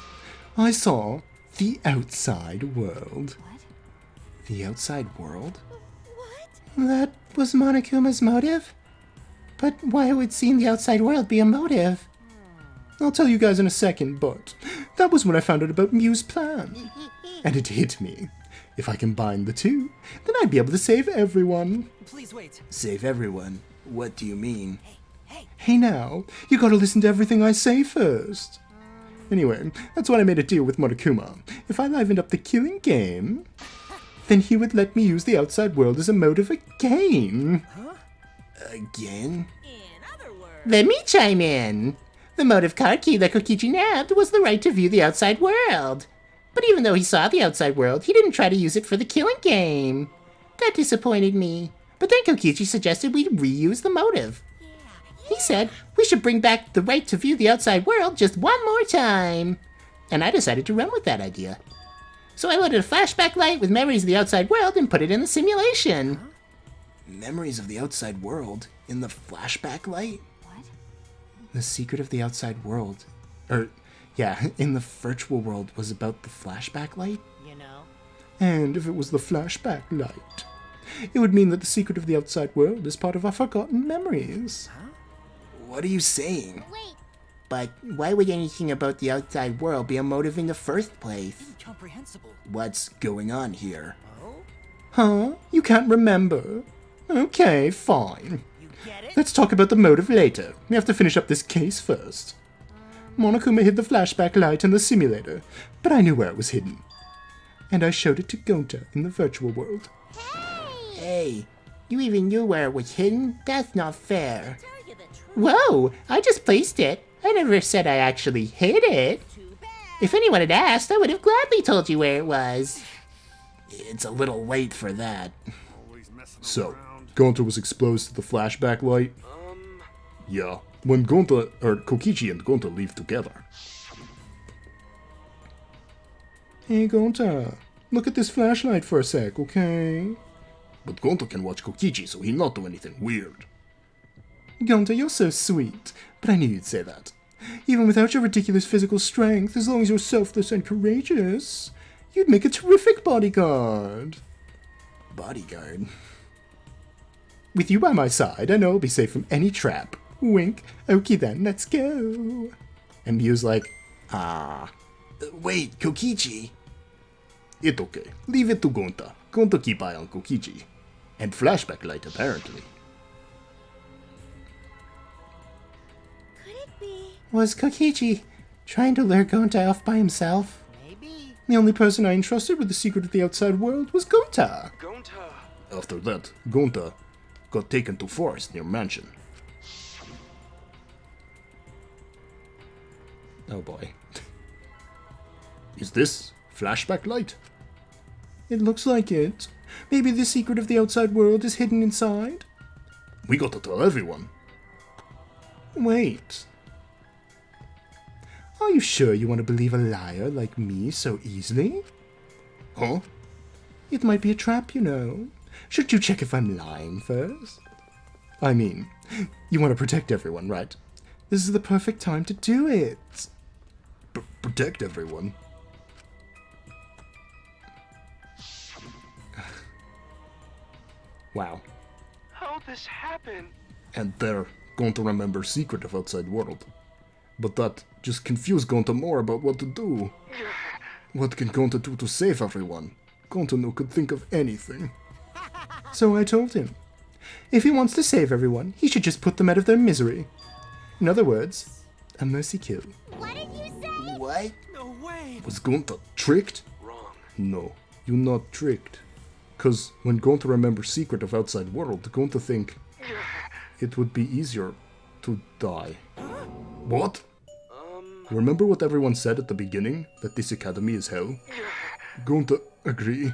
I saw the outside world. What? The outside world? what? That was Monokuma's motive? But why would seeing the outside world be a motive? I'll tell you guys in a second, but that was when I found out about Mew's plan. And it hit me. If I combine the two, then I'd be able to save everyone. Please wait. Save everyone? What do you mean? Hey now, you gotta listen to everything I say first. Anyway, that's why I made a deal with Monokuma. If I livened up the killing game, then he would let me use the outside world as a motive again. Huh? Again? In other words, Let me chime in. The motive card key that Kokichi nabbed was the right to view the outside world. But even though he saw the outside world, he didn't try to use it for the killing game. That disappointed me. But then Kokichi suggested we reuse the motive. He said we should bring back the right to view the outside world just one more time. And I decided to run with that idea. So I loaded a flashback light with memories of the outside world and put it in the simulation. Memories of the outside world in the flashback light? What? The secret of the outside world. In the virtual world was about the flashback light? You know? And if it was the flashback light, it would mean that the secret of the outside world is part of our forgotten memories. What are you saying? Wait, But why would anything about the outside world be a motive in the first place? Incomprehensible. What's going on here? Huh? You can't remember? Okay, fine. You get it? Let's talk about the motive later. We have to finish up this case first. Monokuma hid the flashback light in the simulator, but I knew where it was hidden. And I showed it to Gonta in the virtual world. Hey, you even knew where it was hidden? That's not fair. tell you the truth. Whoa, I just placed it. I never said I actually hid it. Too bad. If anyone had asked, I would have gladly told you where it was. It's a little late for that. Always messing So, around. Gonta was exposed to the flashback light? Yeah, when Kokichi and Gonta leave together. Hey Gonta, look at this flashlight for a sec, okay? But Gonta can watch Kokichi, so he'll not do anything weird. Gonta, you're so sweet, but I knew you'd say that. Even without your ridiculous physical strength, as long as you're selfless and courageous, you'd make a terrific bodyguard. Bodyguard? With you by my side, I know I'll be safe from any trap. Wink. Okay then, let's go. And Miu's like, ah. Wait, Kokichi? It's okay. Leave it to Gonta. Gonta keep eye on Kokichi. And flashback light, apparently. could it be? Was Kokichi trying to lure Gonta off by himself? Maybe. The only person I entrusted with the secret of the outside world was Gonta. Gonta. After that, Gonta got taken to forest near mansion. Oh boy. Is this flashback light? It looks like it. Maybe the secret of the outside world is hidden inside? We gotta tell everyone. Wait. Are you sure you want to believe a liar like me so easily? Huh? It might be a trap, you know. Should you check if I'm lying first? I mean, you want to protect everyone, right? This is the perfect time to do it. Protect everyone? Wow. How'd this happen? And they're going to remember secret of outside world. But that just confused Gonta more about what to do. What can Gonta do to save everyone? Gonta no could think of anything. So I told him, if he wants to save everyone, he should just put them out of their misery. In other words, a mercy kill. What did you say? What? No way. Was Gonta tricked? Wrong. No, you're not tricked. Cause when Gonta remembers secret of outside world, Gonta think it would be easier to die. What? Remember what everyone said at the beginning? That this academy is hell? Gonta agree.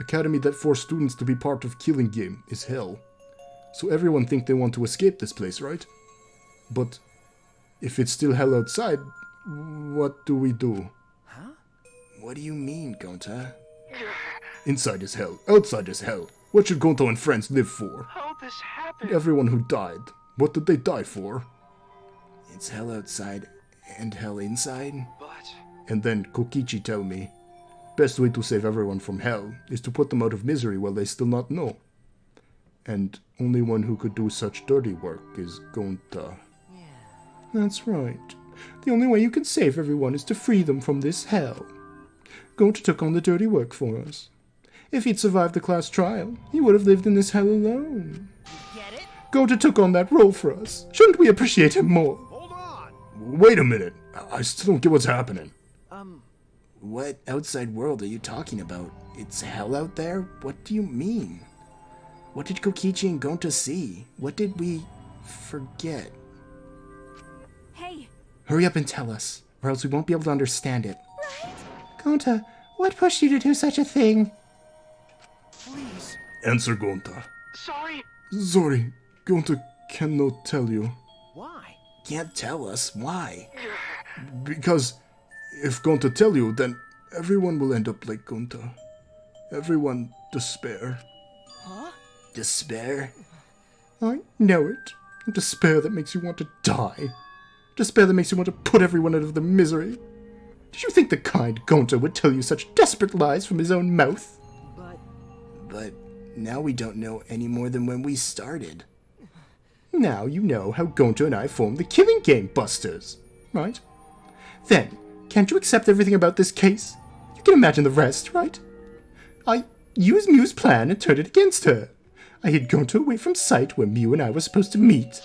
Academy that force students to be part of killing game is hell. So everyone think they want to escape this place, right? But if it's still hell outside, what do we do? Huh? What do you mean, Gonta? Inside is hell, outside is hell. What should Gonta and friends live for? How'd this happen? Everyone who died, what did they die for? It's hell outside and hell inside? But And then Kokichi tell me, best way to save everyone from hell is to put them out of misery while they still not know. And only one who could do such dirty work is Gonta. Yeah. That's right. The only way you can save everyone is to free them from this hell. Gonta took on the dirty work for us. If he'd survived the class trial, he would have lived in this hell alone. You get it? Gonta took on that role for us. Shouldn't we appreciate him more? Hold on! Wait a minute. I still don't get what's happening. What outside world are you talking about? It's hell out there? What do you mean? What did Kokichi and Gonta see? What did we forget? Hey, Hurry up and tell us, or else we won't be able to understand it. Gonta, what pushed you to do such a thing? Please. Answer Gonta. Sorry. Sorry, Gonta cannot tell you. Why? Can't tell us. Why? Because if Gonta tell you, then everyone will end up like Gonta. Everyone despair. Despair? I know it. Despair that makes you want to die. Despair that makes you want to put everyone out of their misery. Did you think the kind Gonta would tell you such desperate lies from his own mouth? But now we don't know any more than when we started. Now you know how Gonta and I formed the Killing Game Busters, right? Then, can't you accept everything about this case? You can imagine the rest, right? I used Mew's plan and turned it against her. I hid Gonta away from sight where Mew and I were supposed to meet.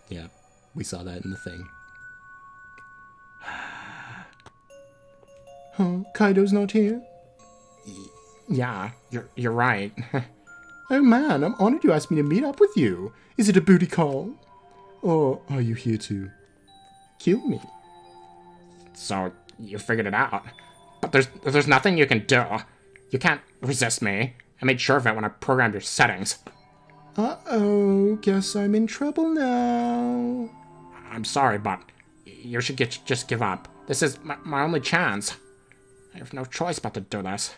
Yeah, we saw that in the thing. Huh? Kaido's not here? Yeah, you're right. Oh man, I'm honored you asked me to meet up with you. Is it a booty call? Or are you here to kill me? So, you figured it out. But there's nothing you can do. You can't resist me. I made sure of it when I programmed your settings. Uh-oh, guess I'm in trouble now. I'm sorry, but you should just give up. This is my only chance. I have no choice but to do this.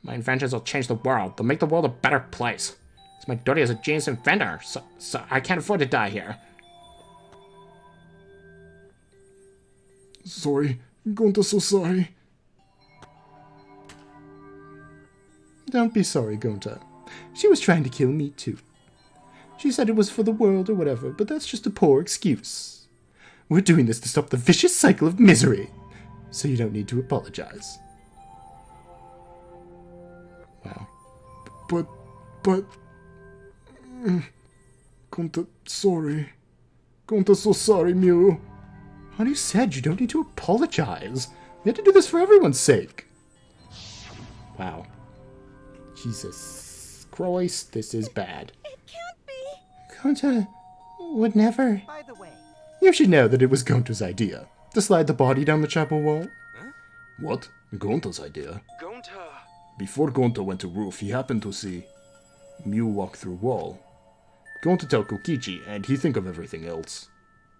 My inventions will change the world. They'll make the world a better place. It's my duty as a genius inventor, so I can't afford to die here. Sorry, Gonta, so sorry. Don't be sorry, Gonta. She was trying to kill me too. She said it was for the world or whatever, but that's just a poor excuse. We're doing this to stop the vicious cycle of misery, so you don't need to apologize. Wow. But... Gonta, sorry. Gonta, so sorry, Mew. Honey said you don't need to apologize. We had to do this for everyone's sake. Wow. Jesus Christ, this is bad. It can't be. Gonta would never. By the way, You should know that it was Gonta's idea. To slide the body down the chapel wall. Huh? What? Gonta's idea? Gonta! Before Gonta went to roof, he happened to see Mew walk through wall. Gonta tell Kokichi, and he think of everything else.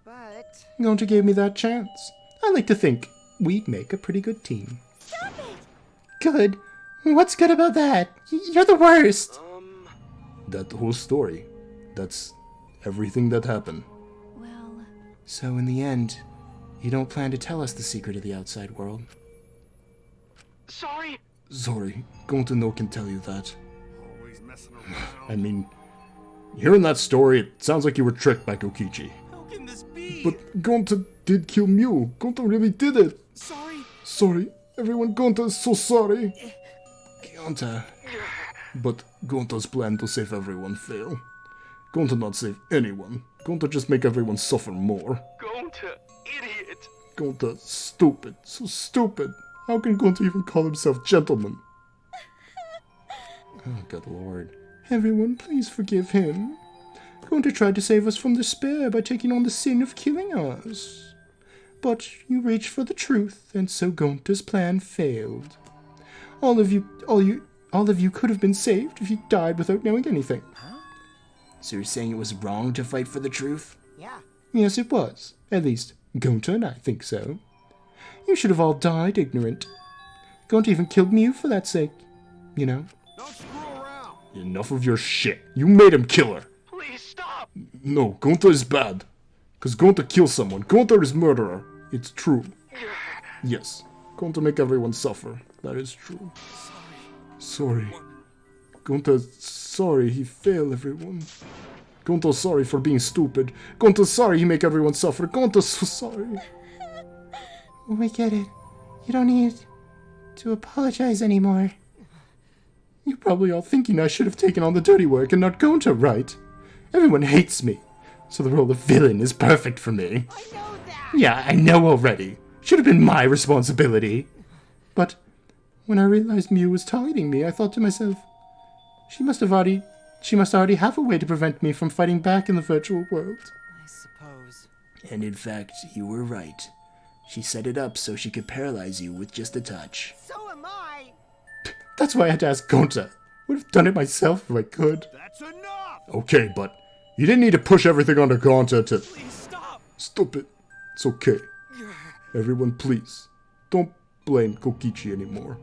but Gonta gave me that chance. I like to think we'd make a pretty good team. Stop it! Good? What's good about that? You're the worst! That whole story. That's everything that happened. well, So in the end, you don't plan to tell us the secret of the outside world? Sorry. Sorry, Gonta no can tell you that. Always messing around. I mean, hearing that story, it sounds like you were tricked by Kokichi. How can this be? But Gonta did kill Mew. Gonta really did it. Sorry. Sorry, everyone, Gonta is so sorry. Gonta. But Gonta's plan to save everyone fail. Gonta not save anyone. Gonta just make everyone suffer more. Gonta, idiot. Gonta, stupid. So stupid. How can Gonta even call himself gentleman? Oh, good lord. Everyone, please forgive him. Gonta tried to save us from despair by taking on the sin of killing us. But you reached for the truth, and so Gonta's plan failed. All of you could have been saved if you died without knowing anything. So you're saying it was wrong to fight for the truth? yeah, Yes, it was. At least, Gonta and I think so. You should have all died ignorant. Gonta even killed Mew for that sake. You know? Don't screw around. Enough of your shit. You made him kill her. Please stop. No, Gonta is bad. Because Gonta kills someone. Gonta is murderer. It's true. Yes, Gonta make everyone suffer. That is true. Sorry. Gonta, sorry he failed everyone. Gonta sorry for being stupid. Gonta sorry he make everyone suffer. Gonta so sorry. We get it. You don't need to apologize anymore. You're probably all thinking I should have taken on the dirty work and not Gonta, right? Everyone hates me, so the role of villain is perfect for me. I know that! Yeah, I know already. Should have been my responsibility. But when I realized Mew was targeting me, I thought to myself, she must already have a way to prevent me from fighting back in the virtual world. I suppose. And in fact, you were right. She set it up so she could paralyze you with just a touch. So am I! That's why I had to ask Gonta. Would have done it myself if I could. That's enough! Okay, but you didn't need to push everything onto Gonta to... Please stop! Stop it. It's okay. Everyone, please. Don't blame Kokichi anymore.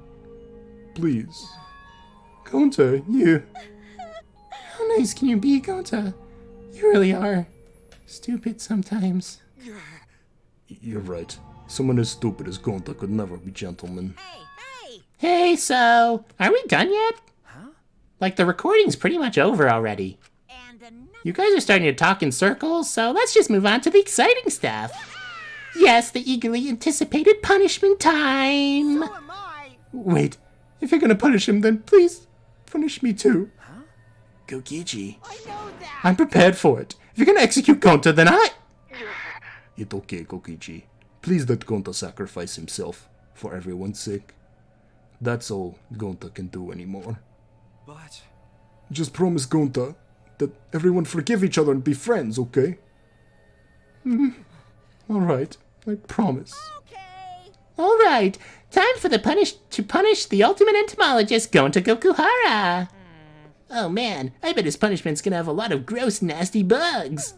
Please. Gonta, you... How nice can you be, Gonta? You really are stupid sometimes. You're right. Someone as stupid as Gonta could never be gentleman. Hey, Hey, so, are we done yet? Huh? Like, the recording's pretty much over already. and another. You guys are starting to talk in circles, so let's just move on to the exciting stuff. Yes, the eagerly anticipated punishment time! So am I! Wait, if you're gonna punish him, then please punish me too. Kokichi. I know that! I'm prepared for it. If you're gonna execute Gonta, then I... It's okay, Kokichi. Please let Gonta sacrifice himself for everyone's sake. That's all Gonta can do anymore. But Just promise Gonta that everyone forgive each other and be friends, okay? Alright, I promise. Okay. Alright, time for the to punish the ultimate entomologist, Gonta Gokuhara. Oh man, I bet his punishment's gonna have a lot of gross, nasty bugs.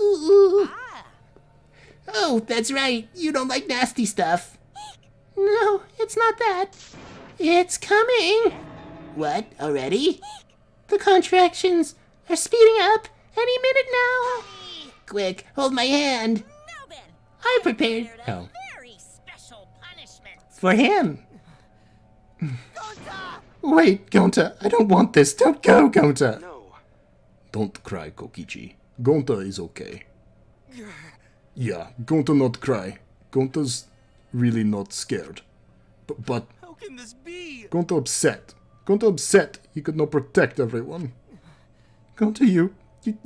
Ooh. Oh, that's right, you don't like nasty stuff. No, it's not that. It's coming. What, already? The contractions are speeding up any minute now. Quick, hold my hand. Now then, I prepared. prepared a Oh, very special punishment. for him. Gonta! Wait, Gonta, I don't want this. Don't go, Gonta. no. Don't cry, Kokichi. Gonta is okay. Yeah, Gonta not cry. Gonta's really not scared. But How can this be? Gonta upset. Gonta upset he could not protect everyone. Gonta, you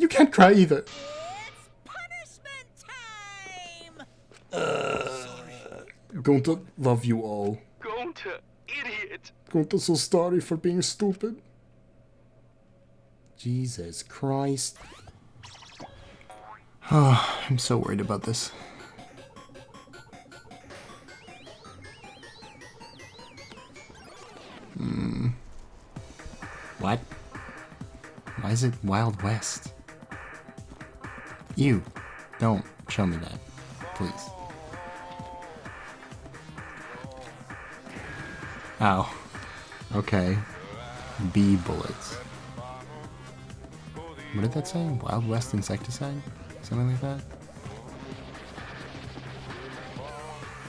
can't cry either. It's punishment time. Gonta love you all. Gonta, idiot. Gonta so sorry for being stupid. Jesus Christ. Oh, I'm so worried about this. What? Why is it Wild West? You, don't show me that, please. Oh, okay. Bee bullets. What did that say? Wild West insecticide? Something like that?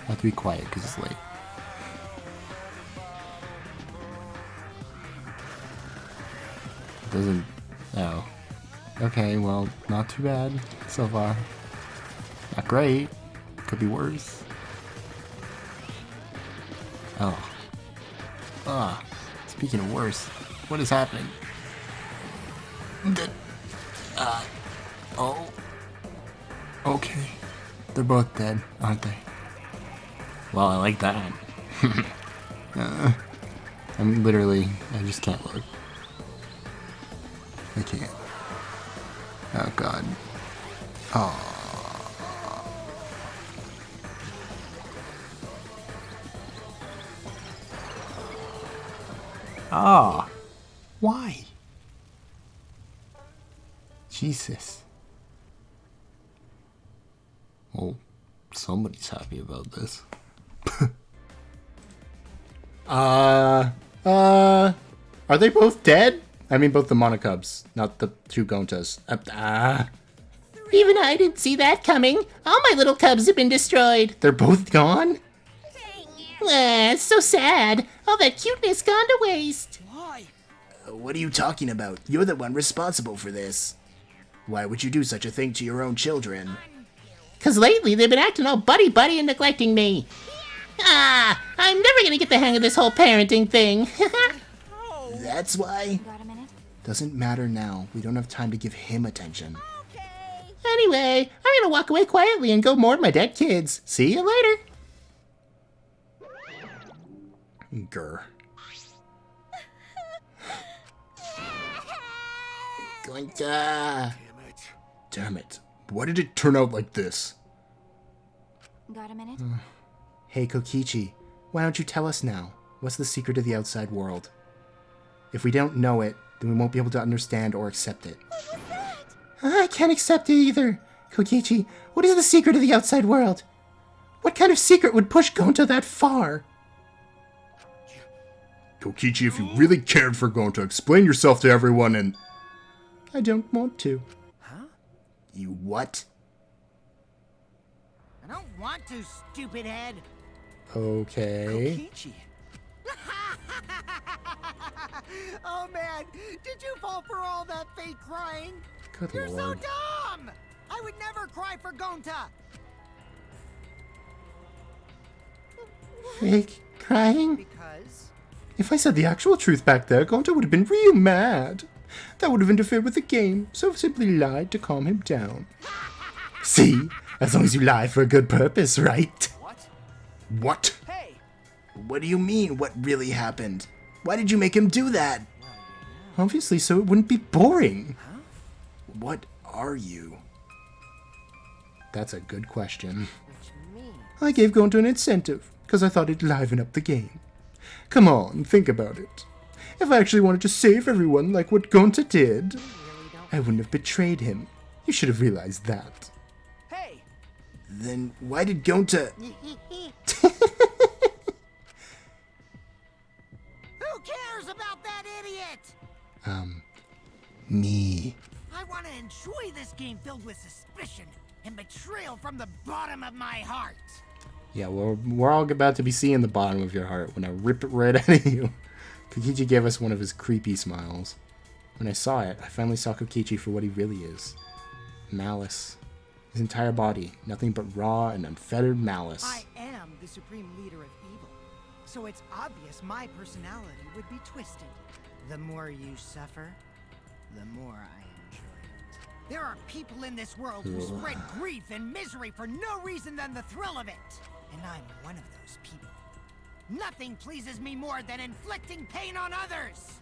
I have to be quiet because it's late. It doesn't... Oh. Okay, well, not too bad so far. Not great. Could be worse. Oh. Ah. Speaking of worse, what is happening? Oh. Okay. They're both dead, aren't they? Well, I like that. I'm literally... I just can't look. I can't. Oh, God. Oh. Ah. Why? Jesus. Well, somebody's happy about this. Are they both dead? I mean, both the Monocubs, not the two Gontas. Even I didn't see that coming. All my little cubs have been destroyed. They're both gone? It's so sad. All that cuteness gone to waste. Why? What are you talking about? You're the one responsible for this. Why would you do such a thing to your own children? 'Cause lately they've been acting all buddy-buddy and neglecting me. I'm never gonna get the hang of this whole parenting thing. That's why. Got a minute? Doesn't matter now. We don't have time to give him attention. Anyway, I'm gonna walk away quietly and go mourn my dead kids. See you later. Grr. Gonta. Damn it. Why did it turn out like this? Got a minute? Hey, Kokichi, why don't you tell us now? What's the secret of the outside world? If we don't know it, then we won't be able to understand or accept it. I can't accept it either. Kokichi, what is the secret of the outside world? What kind of secret would push Gonta that far? Kokichi, if you really cared for Gonta, explain yourself to everyone and... I don't want to. You what? I don't want to, stupid head. Okay. Kokichi. Oh man, did you fall for all that fake crying? Good You're so lord. dumb! I would never cry for Gonta. Fake crying? Because If I said the actual truth back there, Gonta would have been real mad. That would have interfered with the game, so I simply lied to calm him down. See? As long as you lie for a good purpose, right? What? Hey! What do you mean, what really happened? Why did you make him do that? Obviously, so it wouldn't be boring. What are you? That's a good question. which means I gave Gonta an incentive, because I thought it'd liven up the game. Come on, think about it. If I actually wanted to save everyone like what Gonta did, I wouldn't have betrayed him. You should have realized that. Hey! Then why did Gonta... who cares about that idiot? Me. I want to enjoy this game filled with suspicion and betrayal from the bottom of my heart. Yeah, well, we're all about to be seeing the bottom of your heart when I rip it right out of you. Kokichi gave us one of his creepy smiles. When I saw it, I finally saw Kokichi for what he really is. Malice. His entire body, nothing but raw and unfettered malice. I am the supreme leader of evil, so it's obvious my personality would be twisted. The more you suffer, the more I enjoy it. There are people in this world who spread grief and misery for no reason than the thrill of it. And I'm one of those people. Nothing pleases me more than inflicting pain on others.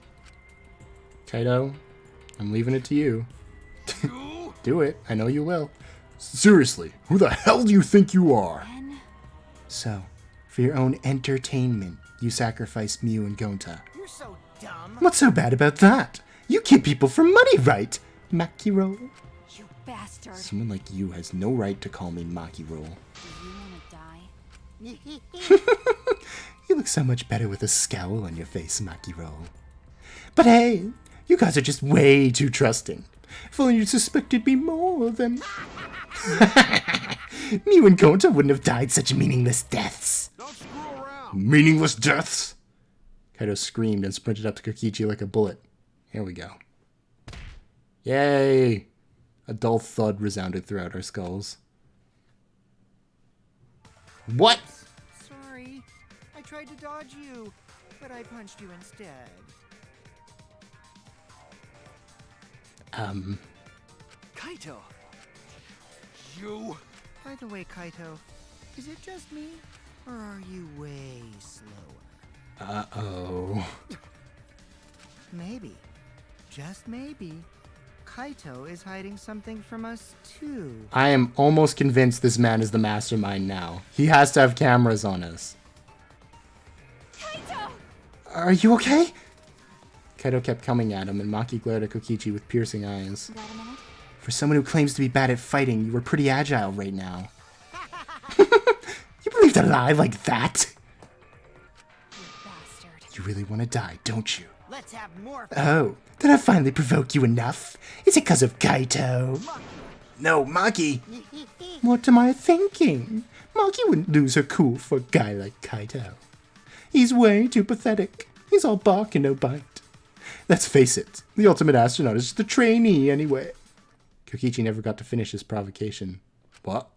Kaido, I'm leaving it to you. Do it. I know you will. Seriously, who the hell do you think you are? Ben? So, for your own entertainment, you sacrificed Mew and Gonta. You're so dumb. What's so bad about that? You kill people for money, right, Makiro? You bastard. Someone like you has no right to call me Makiro. Do you want to die? You look so much better with a scowl on your face, Makiro. But hey, you guys are just way too trusting. If only you suspected me more, then... Mew and Gonta wouldn't have died such meaningless deaths. Don't screw around. Meaningless deaths? Kaido screamed and sprinted up to Kokichi like a bullet. Here we go. Yay! A dull thud resounded throughout our skulls. What? Sorry, I tried to dodge you, but I punched you instead. Kaito! You... By the way, Kaito, is it just me, or are you way slower? Uh-oh. Maybe, just maybe, Kaito is hiding something from us too. I am almost convinced this man is the mastermind now. He has to have cameras on us. Kaito! Are you okay? Kaido kept coming at him, and Maki glared at Kokichi with piercing eyes. Got a minute? For someone who claims to be bad at fighting, you were pretty agile right now. You believed a lie like that? You bastard. You really want to die, don't you? Let's have more. Oh, did I finally provoke you enough? Is it because of Kaito? No, Maki! What am I thinking? Maki wouldn't lose her cool for a guy like Kaito. He's way too pathetic. He's all bark and no bite. Let's face it, the ultimate astronaut is just a trainee anyway. Kokichi never got to finish his provocation. What?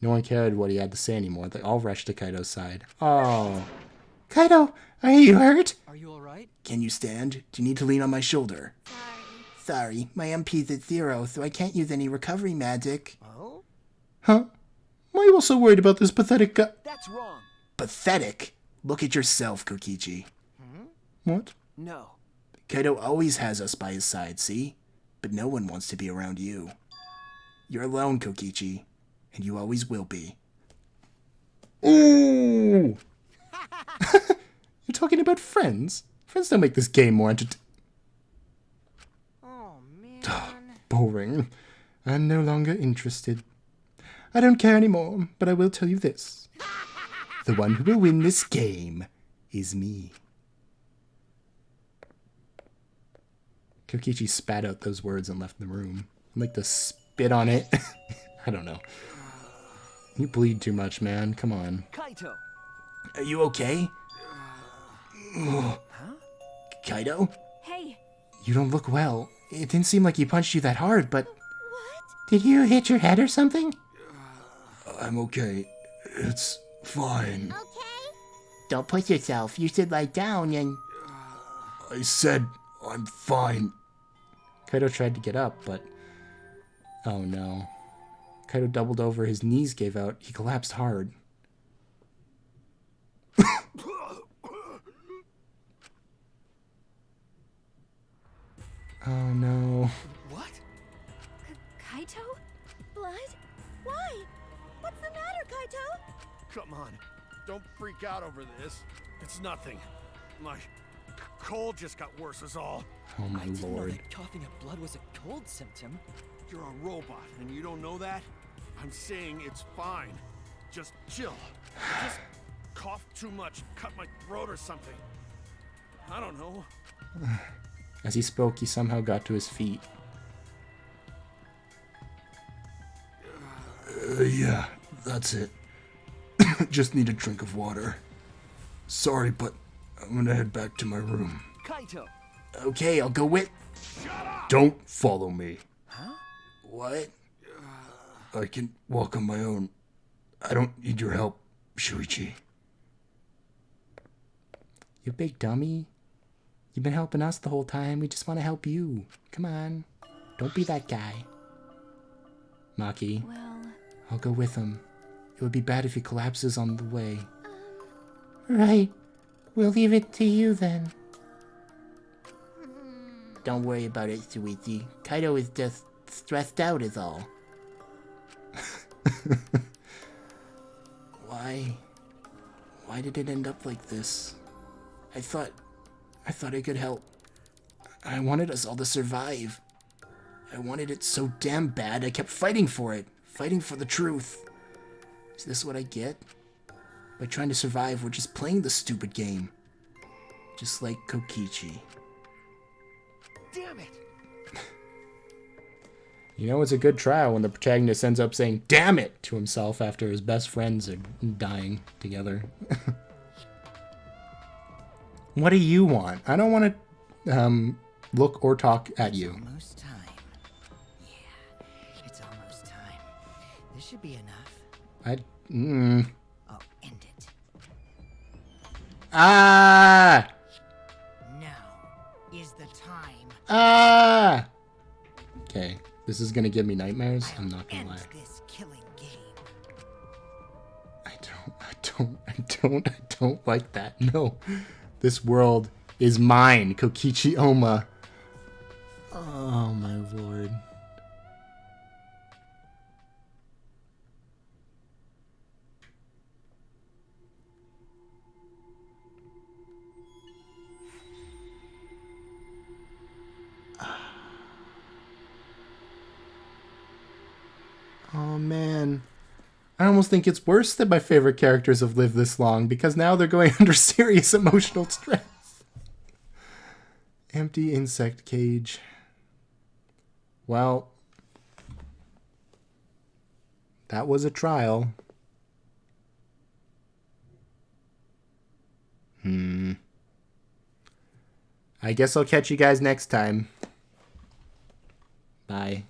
No one cared what he had to say anymore. They all rushed to Kaido's side. Oh. Kaido, are you hurt? Are you alright? Can you stand? Do you need to lean on my shoulder? Sorry, my MP's at 0, so I can't use any recovery magic. Oh? Huh? Why are you all so worried about this pathetic guy? That's wrong. Pathetic? Look at yourself, Kokichi. What? No. Kaido always has us by his side, see? But no one wants to be around you. You're alone, Kokichi, and you always will be. Ooh! You're talking about friends? Friends don't make this game more entertaining. Oh, man. Boring. I'm no longer interested. I don't care anymore, but I will tell you this. The one who will win this game is me. Kokichi spat out those words and left the room. I'd like to spit on it. I don't know. You bleed too much, man. Come on. Kaito! Are you okay? Huh? Kaido? Hey, You don't look well. It didn't seem like he punched you that hard, but... What? Did you hit your head or something? I'm okay. It's fine. Okay? Don't push yourself. You should lie down and... I said I'm fine. Kaido tried to get up, but... Oh no. Kaido doubled over, his knees gave out, he collapsed hard. Oh no. What? Kaito? Blood? Why? What's the matter, Kaito? Come on. Don't freak out over this. It's nothing. My cold just got worse is all. Oh my I didn't know lord. that coughing up blood was a cold symptom. You're a robot and you don't know that? I'm saying it's fine. Just chill. Just cough too much, cut my throat or something. I don't know. As he spoke, he somehow got to his feet. Yeah, that's it. Just need a drink of water. Sorry, but I'm gonna head back to my room. Kaito! Okay, I'll go with... Don't follow me. Huh? What? I can walk on my own. I don't need your help, Shuichi. You big dummy. You've been helping us the whole time. We just want to help you. Come on. Don't be that guy. Maki, well, I'll go with him. It would be bad if he collapses on the way. Right. We'll leave it to you then. Don't worry about it, Shuichi. Kaido is just stressed out is all. Why did it end up like this? I thought I could help. I wanted us all to survive. I wanted it so damn bad, I kept fighting for it. Fighting for the truth. Is this what I get? By trying to survive, we're just playing the stupid game. Just like Kokichi. Damn it! You know, it's a good trial when the protagonist ends up saying, damn it, to himself after his best friends are dying together. What do you want? I don't want to look or talk at you. Almost time. Yeah, it's almost time. This should be enough. I'll end it. Ah! Now is the time. Ah! Okay, this is gonna give me nightmares. I'm not gonna End lie. this killing game. I don't like that. No. This world is mine, Kokichi Oma. Oh my lord. Oh man. I almost think it's worse that my favorite characters have lived this long because now they're going under serious emotional stress. Empty insect cage. Well, that was a trial. I guess I'll catch you guys next time. Bye.